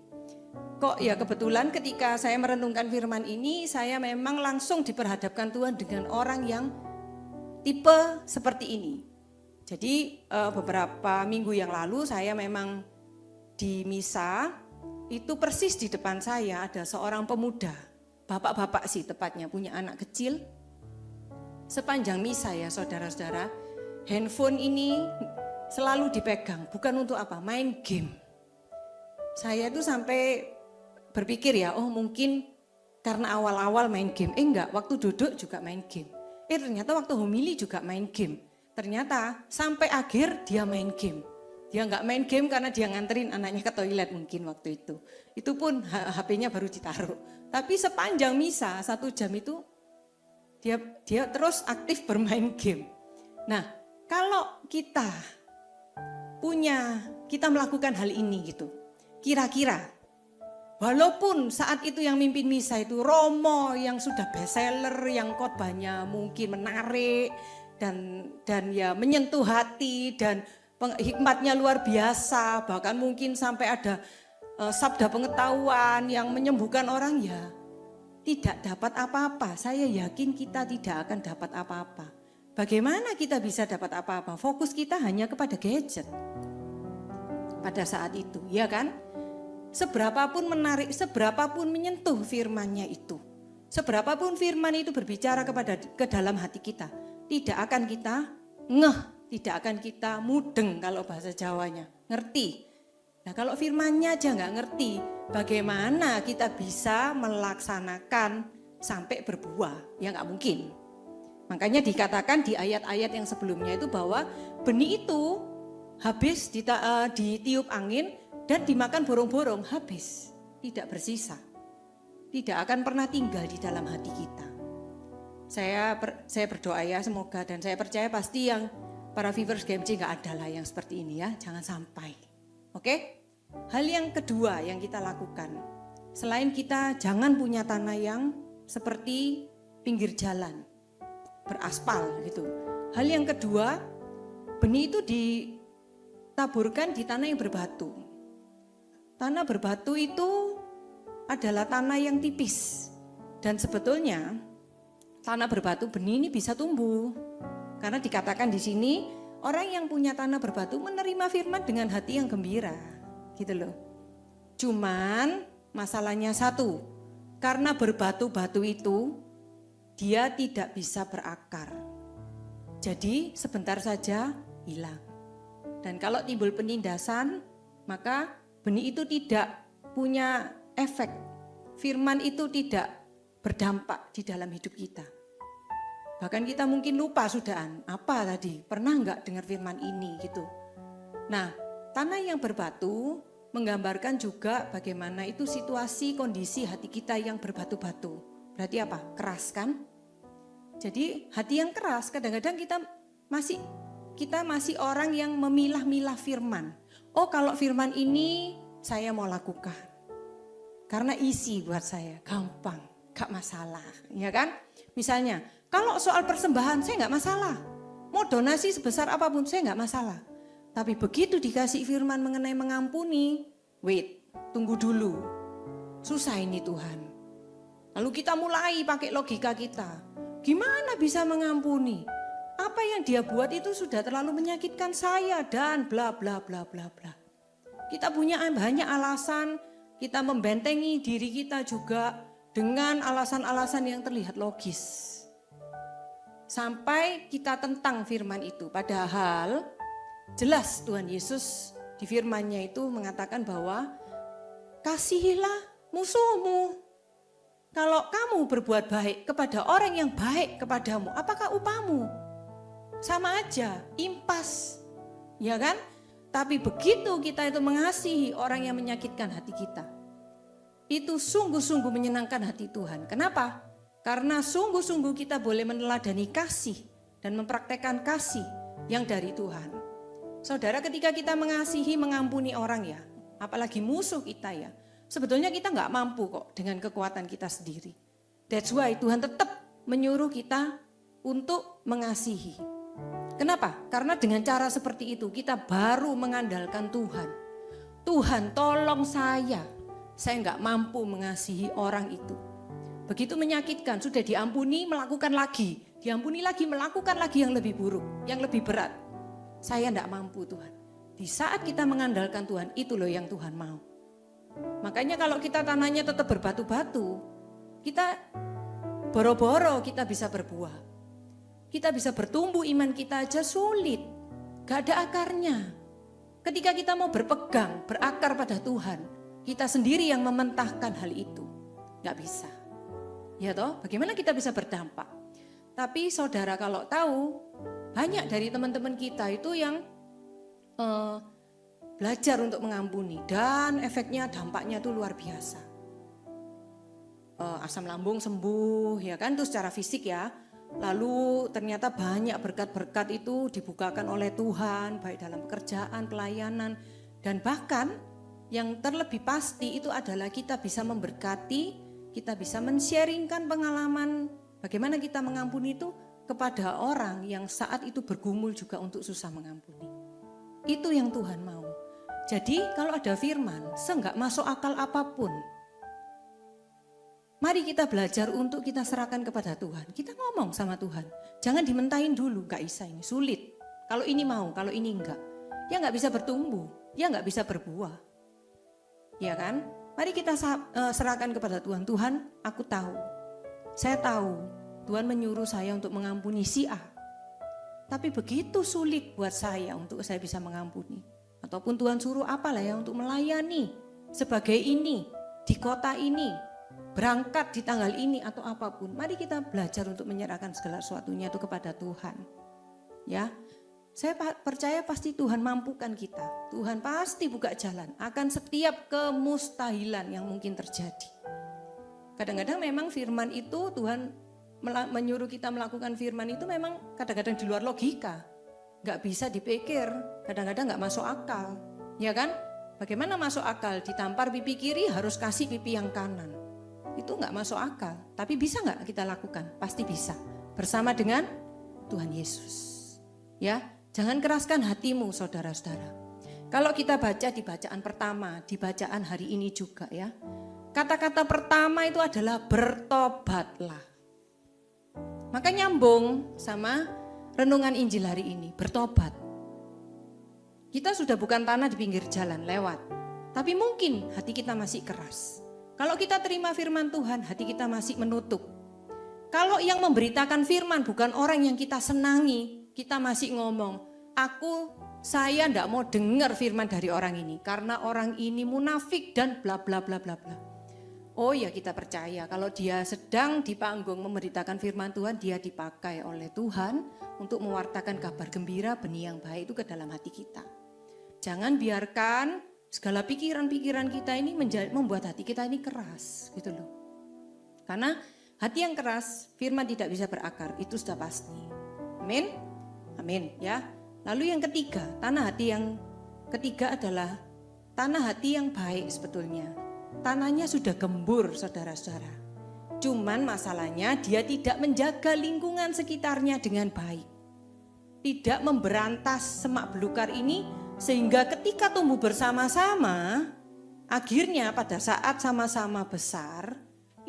C: Kok ya kebetulan ketika saya merenungkan firman ini, saya memang langsung diperhadapkan Tuhan dengan orang yang tipe seperti ini. Jadi beberapa minggu yang lalu saya memang di misa, itu persis di depan saya ada seorang pemuda, bapak-bapak sih tepatnya, punya anak kecil. Sepanjang misa ya saudara-saudara, handphone ini selalu dipegang, bukan untuk apa, main game. Saya tuh sampai berpikir ya, oh mungkin karena awal-awal main game. Enggak, waktu duduk juga main game. Ternyata waktu homili juga main game. Ternyata sampai akhir dia main game. Dia enggak main game karena dia nganterin anaknya ke toilet mungkin waktu itu. Itu pun HP-nya baru ditaruh. Tapi sepanjang misa 1 jam itu dia terus aktif bermain game. Nah, kalau kita melakukan hal ini gitu, kira-kira walaupun saat itu yang mimpin misa itu Romo yang sudah bestseller, yang khotbahnya mungkin menarik dan ya menyentuh hati dan hikmatnya luar biasa, bahkan mungkin sampai ada sabda pengetahuan yang menyembuhkan orang, ya tidak dapat apa-apa. Saya yakin kita tidak akan dapat apa-apa. Bagaimana kita bisa dapat apa-apa? Fokus kita hanya kepada gadget pada saat itu, ya kan? Seberapapun menarik, seberapapun menyentuh firman-Nya itu, seberapapun firman itu berbicara ke dalam hati kita, tidak akan kita ngeh, tidak akan kita mudeng kalau bahasa Jawanya, ngerti. Nah kalau firman-Nya aja nggak ngerti, bagaimana kita bisa melaksanakan sampai berbuah? Ya nggak mungkin. Makanya dikatakan di ayat-ayat yang sebelumnya itu bahwa benih itu habis ditiup angin dan dimakan burung-burung, habis, tidak bersisa. Tidak akan pernah tinggal di dalam hati kita. Saya berdoa ya semoga, dan saya percaya pasti yang para viewers GMC nggak ada lah yang seperti ini ya, jangan sampai. Oke? Hal yang kedua yang kita lakukan, selain kita jangan punya tanah yang seperti pinggir jalan, beraspal gitu. Hal yang kedua, benih itu ditaburkan di tanah yang berbatu. Tanah berbatu itu adalah tanah yang tipis. Dan sebetulnya tanah berbatu benih ini bisa tumbuh. Karena dikatakan di sini, orang yang punya tanah berbatu menerima firman dengan hati yang gembira. Gitu loh. Cuman masalahnya satu, karena berbatu-batu itu dia tidak bisa berakar. Jadi sebentar saja hilang. Dan kalau timbul penindasan, maka benih itu tidak punya efek. Firman itu tidak berdampak di dalam hidup kita. Bahkan kita mungkin lupa sudahan, apa tadi? Pernah enggak dengar firman ini gitu. Nah, tanah yang berbatu menggambarkan juga bagaimana itu situasi kondisi hati kita yang berbatu-batu. Berarti apa? Keras kan? Jadi hati yang keras kadang-kadang kita masih orang yang memilah-milah firman. Oh kalau firman ini saya mau lakukan. Karena isi buat saya gampang, gak masalah. Ya kan? Misalnya kalau soal persembahan saya gak masalah. Mau donasi sebesar apapun saya gak masalah. Tapi begitu dikasih firman mengenai mengampuni, tunggu dulu. Susah ini Tuhan. Lalu kita mulai pakai logika kita. Gimana bisa mengampuni? Apa yang dia buat itu sudah terlalu menyakitkan saya dan bla bla bla bla bla. Kita punya banyak alasan, kita membentengi diri kita juga dengan alasan-alasan yang terlihat logis. Sampai kita tentang firman itu. Padahal jelas Tuhan Yesus di firman-Nya itu mengatakan bahwa kasihilah musuhmu. Kalau kamu berbuat baik kepada orang yang baik kepadamu, apakah upahmu? Sama aja, impas. Ya kan? Tapi begitu kita itu mengasihi orang yang menyakitkan hati kita, itu sungguh-sungguh menyenangkan hati Tuhan. Kenapa? Karena sungguh-sungguh kita boleh meneladani kasih dan mempraktekkan kasih yang dari Tuhan. Saudara, ketika kita mengasihi, mengampuni orang ya, apalagi musuh kita ya, sebetulnya kita nggak mampu kok dengan kekuatan kita sendiri. That's why Tuhan tetap menyuruh kita untuk mengasihi. Kenapa? Karena dengan cara seperti itu kita baru mengandalkan Tuhan. Tuhan tolong saya nggak mampu mengasihi orang itu. Begitu menyakitkan, sudah diampuni, melakukan lagi. Diampuni lagi, melakukan lagi yang lebih buruk, yang lebih berat. Saya nggak mampu Tuhan. Di saat kita mengandalkan Tuhan, itu loh yang Tuhan mau. Makanya kalau kita tanahnya tetap berbatu-batu, kita boro-boro kita bisa berbuah. Kita bisa bertumbuh, iman kita aja sulit, gak ada akarnya. Ketika kita mau berpegang, berakar pada Tuhan, kita sendiri yang mementahkan hal itu. Gak bisa. Ya toh, bagaimana kita bisa berdampak? Tapi saudara kalau tahu, banyak dari teman-teman kita itu yang belajar untuk mengampuni. Dan efeknya, dampaknya itu luar biasa. Asam lambung sembuh, ya kan, itu secara fisik ya. Lalu ternyata banyak berkat-berkat itu dibukakan oleh Tuhan, baik dalam pekerjaan, pelayanan, dan bahkan yang terlebih pasti itu adalah kita bisa memberkati, kita bisa men-sharingkan pengalaman bagaimana kita mengampuni itu kepada orang yang saat itu bergumul juga untuk susah mengampuni. Itu yang Tuhan mau. Jadi kalau ada firman, seenggak masuk akal apapun, mari kita belajar untuk kita serahkan kepada Tuhan. Kita ngomong sama Tuhan. Jangan dimentahin dulu, gak bisa ini, sulit. Kalau ini mau, kalau ini enggak. Ya gak bisa bertumbuh, ya gak bisa berbuah. Ya kan? Mari kita serahkan kepada Tuhan. Tuhan, aku tahu. Saya tahu, Tuhan menyuruh saya untuk mengampuni si A. Tapi begitu sulit buat saya untuk saya bisa mengampuni. ataupun Tuhan suruh apalah ya untuk melayani sebagai ini, di kota ini, berangkat di tanggal ini atau apapun. Mari kita belajar untuk menyerahkan segala sesuatunya itu kepada Tuhan. Ya, saya percaya pasti Tuhan mampukan kita. Tuhan pasti buka jalan akan setiap kemustahilan yang mungkin terjadi. Kadang-kadang memang firman itu Tuhan menyuruh kita melakukan firman itu memang kadang-kadang di luar logika. Gak bisa dipikir, kadang-kadang gak masuk akal. Ya kan? Bagaimana masuk akal? Ditampar pipi kiri harus kasih pipi yang kanan. Itu gak masuk akal. Tapi bisa gak kita lakukan? Pasti bisa. Bersama dengan Tuhan Yesus. Ya, jangan keraskan hatimu saudara-saudara. Kalau kita baca di bacaan pertama, di bacaan hari ini juga ya. Kata-kata pertama itu adalah bertobatlah. Maka nyambung sama renungan Injil hari ini, bertobat. Kita sudah bukan tanah di pinggir jalan lewat, tapi mungkin hati kita masih keras. Kalau kita terima firman Tuhan, hati kita masih menutup. Kalau yang memberitakan firman bukan orang yang kita senangi, kita masih ngomong, saya ndak mau dengar firman dari orang ini, karena orang ini munafik dan bla bla bla bla bla. Oh ya kita percaya kalau dia sedang di panggung memberitakan firman Tuhan, dia dipakai oleh Tuhan untuk mewartakan kabar gembira, benih yang baik itu ke dalam hati kita. Jangan biarkan segala pikiran-pikiran kita ini membuat hati kita ini keras gitu loh. Karena hati yang keras, firman tidak bisa berakar, itu sudah pasti. Amin, amin ya. Lalu yang ketiga, tanah hati yang ketiga adalah tanah hati yang baik sebetulnya. Tanahnya sudah gembur saudara-saudara. Cuman masalahnya dia tidak menjaga lingkungan sekitarnya dengan baik. Tidak memberantas semak belukar ini sehingga ketika tumbuh bersama-sama, akhirnya pada saat sama-sama besar,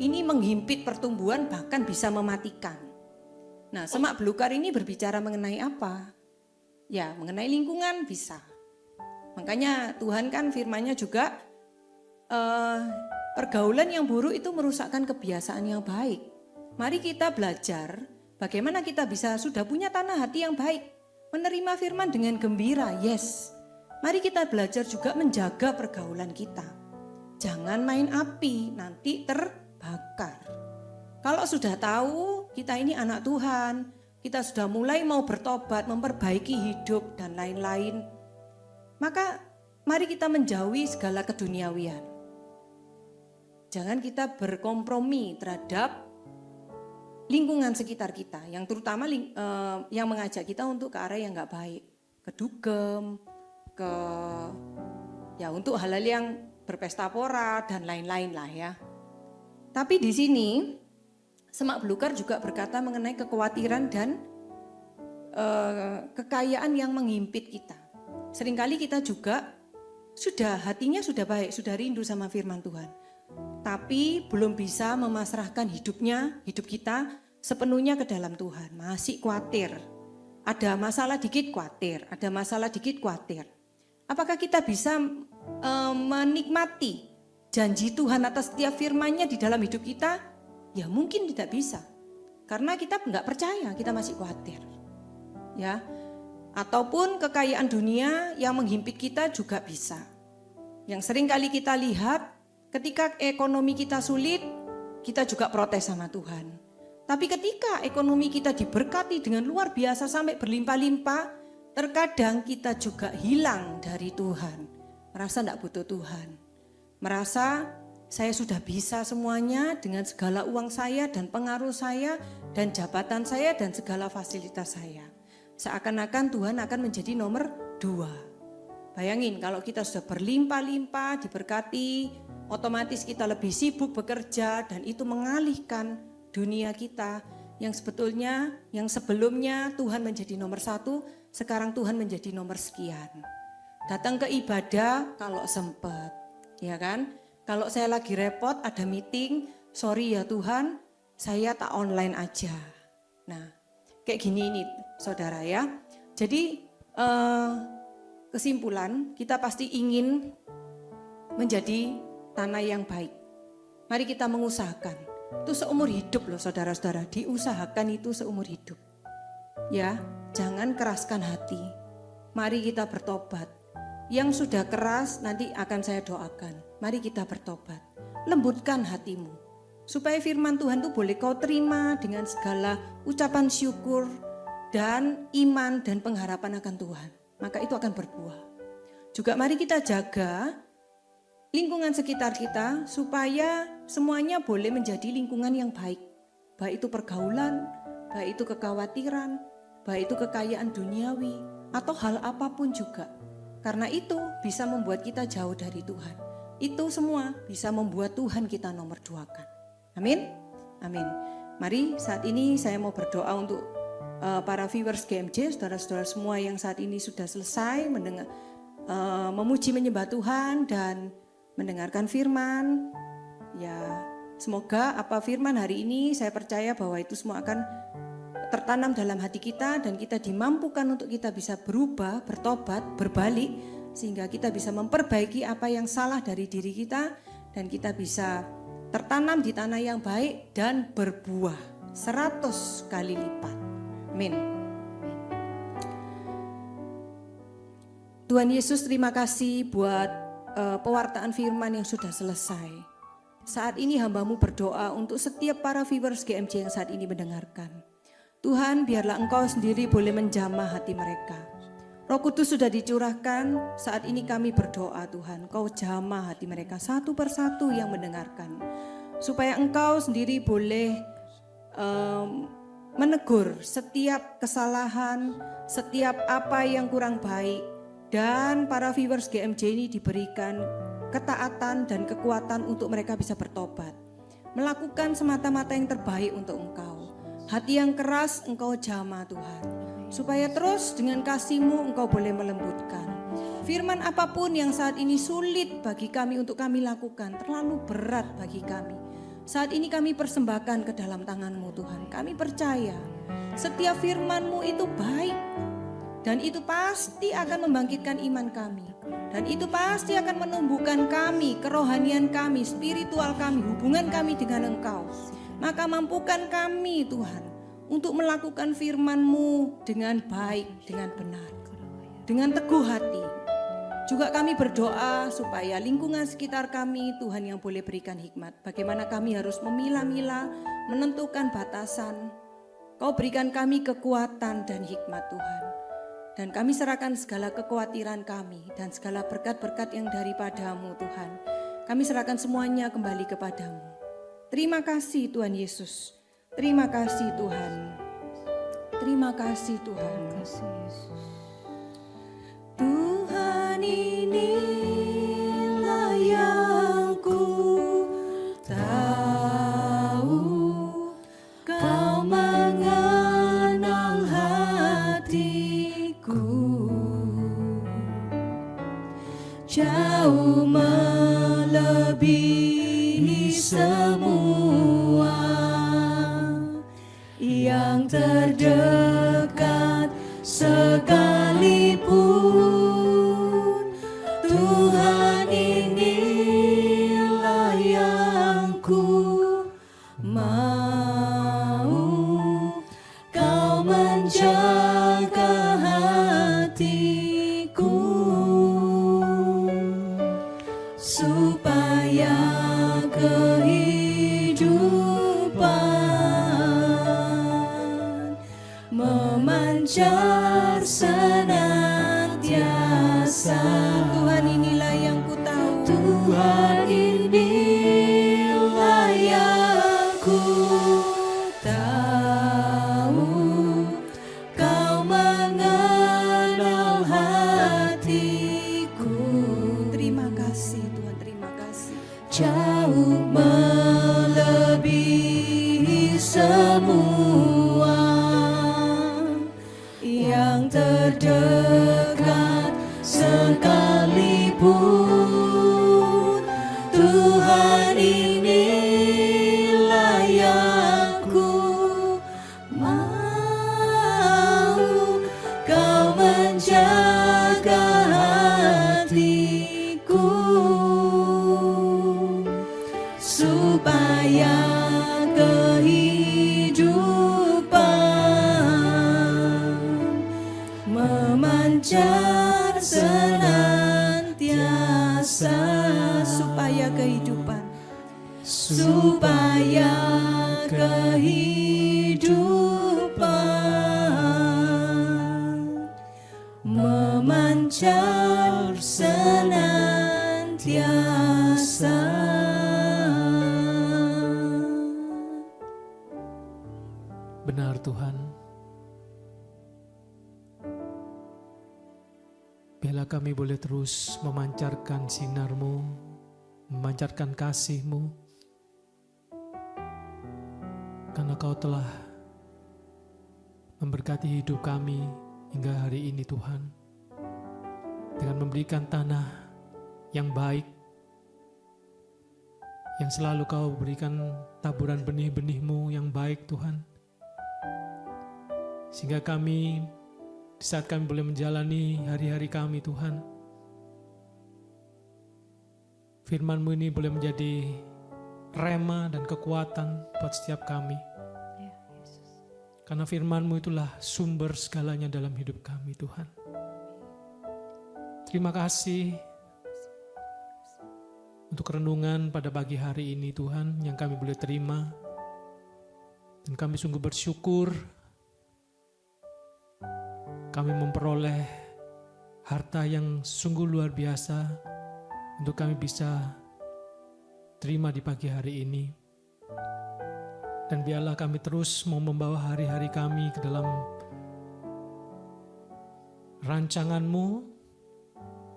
C: ini menghimpit pertumbuhan bahkan bisa mematikan. Nah, semak belukar ini berbicara mengenai apa? Ya, mengenai lingkungan bisa. Makanya Tuhan kan firman-Nya juga pergaulan yang buruk itu merusakkan kebiasaan yang baik. Mari kita belajar bagaimana kita bisa sudah punya tanah hati yang baik. Menerima firman dengan gembira, yes. Mari kita belajar juga menjaga pergaulan kita. Jangan main api, nanti terbakar. Kalau sudah tahu kita ini anak Tuhan, kita sudah mulai mau bertobat, memperbaiki hidup dan lain-lain, maka mari kita menjauhi segala keduniawian. Jangan kita berkompromi terhadap lingkungan sekitar kita, yang terutama yang mengajak kita untuk ke arah yang nggak baik, ke dugem, untuk hal-hal yang berpesta pora dan lain-lain lah ya. Tapi di sini semak belukar juga berkata mengenai kekhawatiran dan kekayaan yang menghimpit kita. Seringkali kita juga hatinya sudah baik, sudah rindu sama firman Tuhan. Tapi belum bisa memasrahkan hidup kita sepenuhnya ke dalam Tuhan. Masih khawatir. Ada masalah dikit khawatir, ada masalah dikit khawatir. Apakah kita bisa menikmati janji Tuhan atas setiap firman-Nya di dalam hidup kita? Ya mungkin tidak bisa. Karena kita enggak percaya, kita masih khawatir. Ya. Ataupun kekayaan dunia yang menghimpit kita juga bisa. Yang sering kali kita lihat ketika ekonomi kita sulit, kita juga protes sama Tuhan. Tapi ketika ekonomi kita diberkati dengan luar biasa sampai berlimpah-limpah, terkadang kita juga hilang dari Tuhan. Merasa tidak butuh Tuhan. Merasa saya sudah bisa semuanya dengan segala uang saya dan pengaruh saya dan jabatan saya dan segala fasilitas saya. Seakan-akan Tuhan akan menjadi nomor 2. Bayangin kalau kita sudah berlimpah-limpah, diberkati, otomatis kita lebih sibuk bekerja dan itu mengalihkan dunia kita yang sebelumnya Tuhan menjadi nomor 1, sekarang Tuhan menjadi nomor sekian. Datang ke ibadah kalau sempat, ya kan? Kalau saya lagi repot ada meeting, sorry ya Tuhan, saya tak online aja. Nah, kayak gini ini saudara ya. Jadi kesimpulan kita pasti ingin menjadi tanah yang baik. Mari kita mengusahakan. Itu seumur hidup loh saudara-saudara. Diusahakan itu seumur hidup. Ya, jangan keraskan hati. Mari kita bertobat. Yang sudah keras nanti akan saya doakan. Mari kita bertobat. Lembutkan hatimu. Supaya firman Tuhan itu boleh kau terima dengan segala ucapan syukur dan iman dan pengharapan akan Tuhan. Maka itu akan berbuah. Juga mari kita jaga lingkungan sekitar kita supaya semuanya boleh menjadi lingkungan yang baik. Baik itu pergaulan, baik itu kekhawatiran, baik itu kekayaan duniawi, atau hal apapun juga. Karena itu bisa membuat kita jauh dari Tuhan. Itu semua bisa membuat Tuhan kita nomor 2-kan. Amin? Amin. Mari saat ini saya mau berdoa untuk para viewers GMJ, saudara-saudara semua yang saat ini sudah selesai mendengar, memuji menyembah Tuhan dan mendengarkan firman. Ya, semoga apa firman hari ini saya percaya bahwa itu semua akan tertanam dalam hati kita dan kita dimampukan untuk kita bisa berubah, bertobat, berbalik sehingga kita bisa memperbaiki apa yang salah dari diri kita dan kita bisa tertanam di tanah yang baik dan berbuah 100 kali lipat. Amin. Tuhan Yesus, terima kasih buat pewartaan firman yang sudah selesai. Saat ini hamba-Mu berdoa untuk setiap para viewers GMJ yang saat ini mendengarkan. Tuhan, biarlah Engkau sendiri boleh menjamah hati mereka. Roh Kudus sudah dicurahkan, saat ini kami berdoa Tuhan, Engkau jamah hati mereka satu persatu yang mendengarkan. Supaya Engkau sendiri boleh menegur setiap kesalahan, setiap apa yang kurang baik. Dan para viewers GMJ ini diberikan ketaatan dan kekuatan untuk mereka bisa bertobat. Melakukan semata-mata yang terbaik untuk Engkau. Hati yang keras Engkau jamah Tuhan. Supaya terus dengan kasih-Mu Engkau boleh melembutkan. Firman apapun yang saat ini sulit bagi kami untuk kami lakukan, terlalu berat bagi kami. Saat ini kami persembahkan ke dalam tangan-Mu Tuhan. Kami percaya setiap firman-Mu itu baik. Dan itu pasti akan membangkitkan iman kami. Dan itu pasti akan menumbuhkan kami, kerohanian kami, spiritual kami, hubungan kami dengan Engkau. Maka mampukan kami Tuhan untuk melakukan firman-Mu dengan baik, dengan benar, dengan teguh hati. Juga kami berdoa supaya lingkungan sekitar kami Tuhan yang boleh berikan hikmat. Bagaimana kami harus memilah-milah, menentukan batasan. Kau berikan kami kekuatan dan hikmat Tuhan. Dan kami serahkan segala kekhawatiran kami dan segala berkat-berkat yang daripada-Mu Tuhan. Kami serahkan semuanya kembali kepada-Mu. Terima kasih Tuhan Yesus. Terima kasih Tuhan. Terima kasih Tuhan. Tuhan, inilah yang ku tahu. Kau mengenal hatiku. Jauh melebihi semua yang terdekat sekalipun. Tuhan, inilah yang ku mau. Kau menjaga hatiku supaya kehidupan memancar senantiasa. Tuhan, inilah yang ku tahu. Tuhan, inilah yang ku tahu. Kau mengenal hatiku. Terima kasih Tuhan, terima kasih. Jauh melebihi semua yang terdekat sekalipun. Tuhan, inilah yang ku mau. Kau menjaga hatiku supaya kehidupan supaya kehidupan memancar senantiasa.
A: Benar Tuhan. Biarlah kami boleh terus memancarkan sinar-Mu, memancarkan kasih-Mu. Karena Kau telah memberkati hidup kami hingga hari ini Tuhan. Dengan memberikan tanah yang baik, yang selalu Kau berikan taburan benih-benih-Mu yang baik Tuhan. Sehingga kami, di saat kami boleh menjalani hari-hari kami Tuhan, firman-Mu ini boleh menjadi rema dan kekuatan buat setiap kami. Karena firman-Mu itulah sumber segalanya dalam hidup kami Tuhan. Terima kasih untuk renungan pada pagi hari ini Tuhan yang kami boleh terima. Dan kami sungguh bersyukur kami memperoleh harta yang sungguh luar biasa untuk kami bisa terima di pagi hari ini. Dan biarlah kami terus mau membawa hari-hari kami ke dalam rancangan-Mu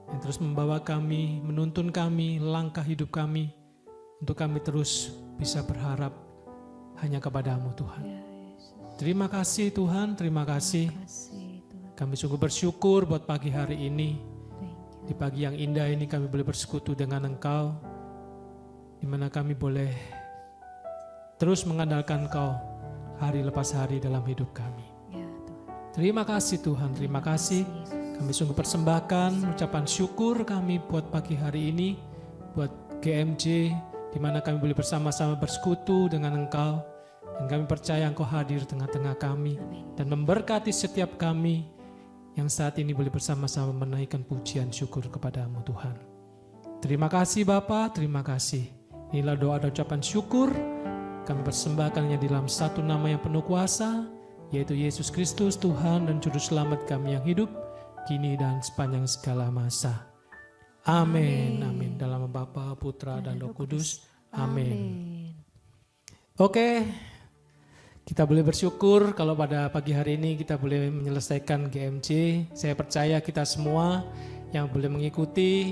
A: yang terus membawa kami, menuntun kami, langkah hidup kami untuk kami terus bisa berharap hanya kepada-Mu Tuhan. Terima kasih Tuhan, terima kasih. Kami sungguh bersyukur buat pagi hari ini. Di pagi yang indah ini kami boleh bersekutu dengan Engkau, di mana kami boleh terus mengandalkan Engkau hari lepas hari dalam hidup kami. Terima kasih Tuhan, terima kasih. Kami sungguh persembahkan ucapan syukur kami buat pagi hari ini, buat GMJ, di mana kami boleh bersama-sama bersekutu dengan Engkau. Dan kami percaya Engkau hadir tengah-tengah kami dan memberkati setiap kami yang saat ini boleh bersama-sama menaikkan pujian syukur kepada-Mu Tuhan. Terima kasih Bapa, terima kasih. Inilah doa dan ucapan syukur. Kami persembahkannya di dalam satu nama yang penuh kuasa, yaitu Yesus Kristus Tuhan dan Juru Selamat kami yang hidup, kini dan sepanjang segala masa. Amin, amin. Dalam nama Bapa, Putra, dan Roh Kudus. Amin. Oke. Kita boleh bersyukur kalau pada pagi hari ini kita boleh menyelesaikan GMJ. Saya percaya kita semua yang boleh mengikuti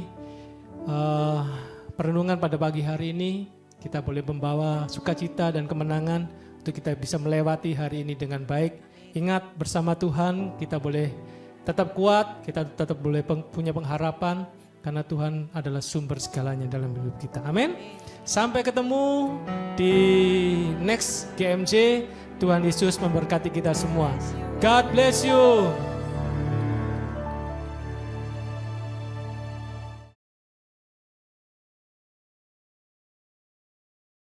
A: perenungan pada pagi hari ini, kita boleh membawa sukacita dan kemenangan untuk kita bisa melewati hari ini dengan baik. Ingat, bersama Tuhan kita boleh tetap kuat, kita tetap boleh punya pengharapan karena Tuhan adalah sumber segalanya dalam hidup kita. Amin. Sampai ketemu di next GMJ. Tuhan Yesus memberkati kita semua. God bless you.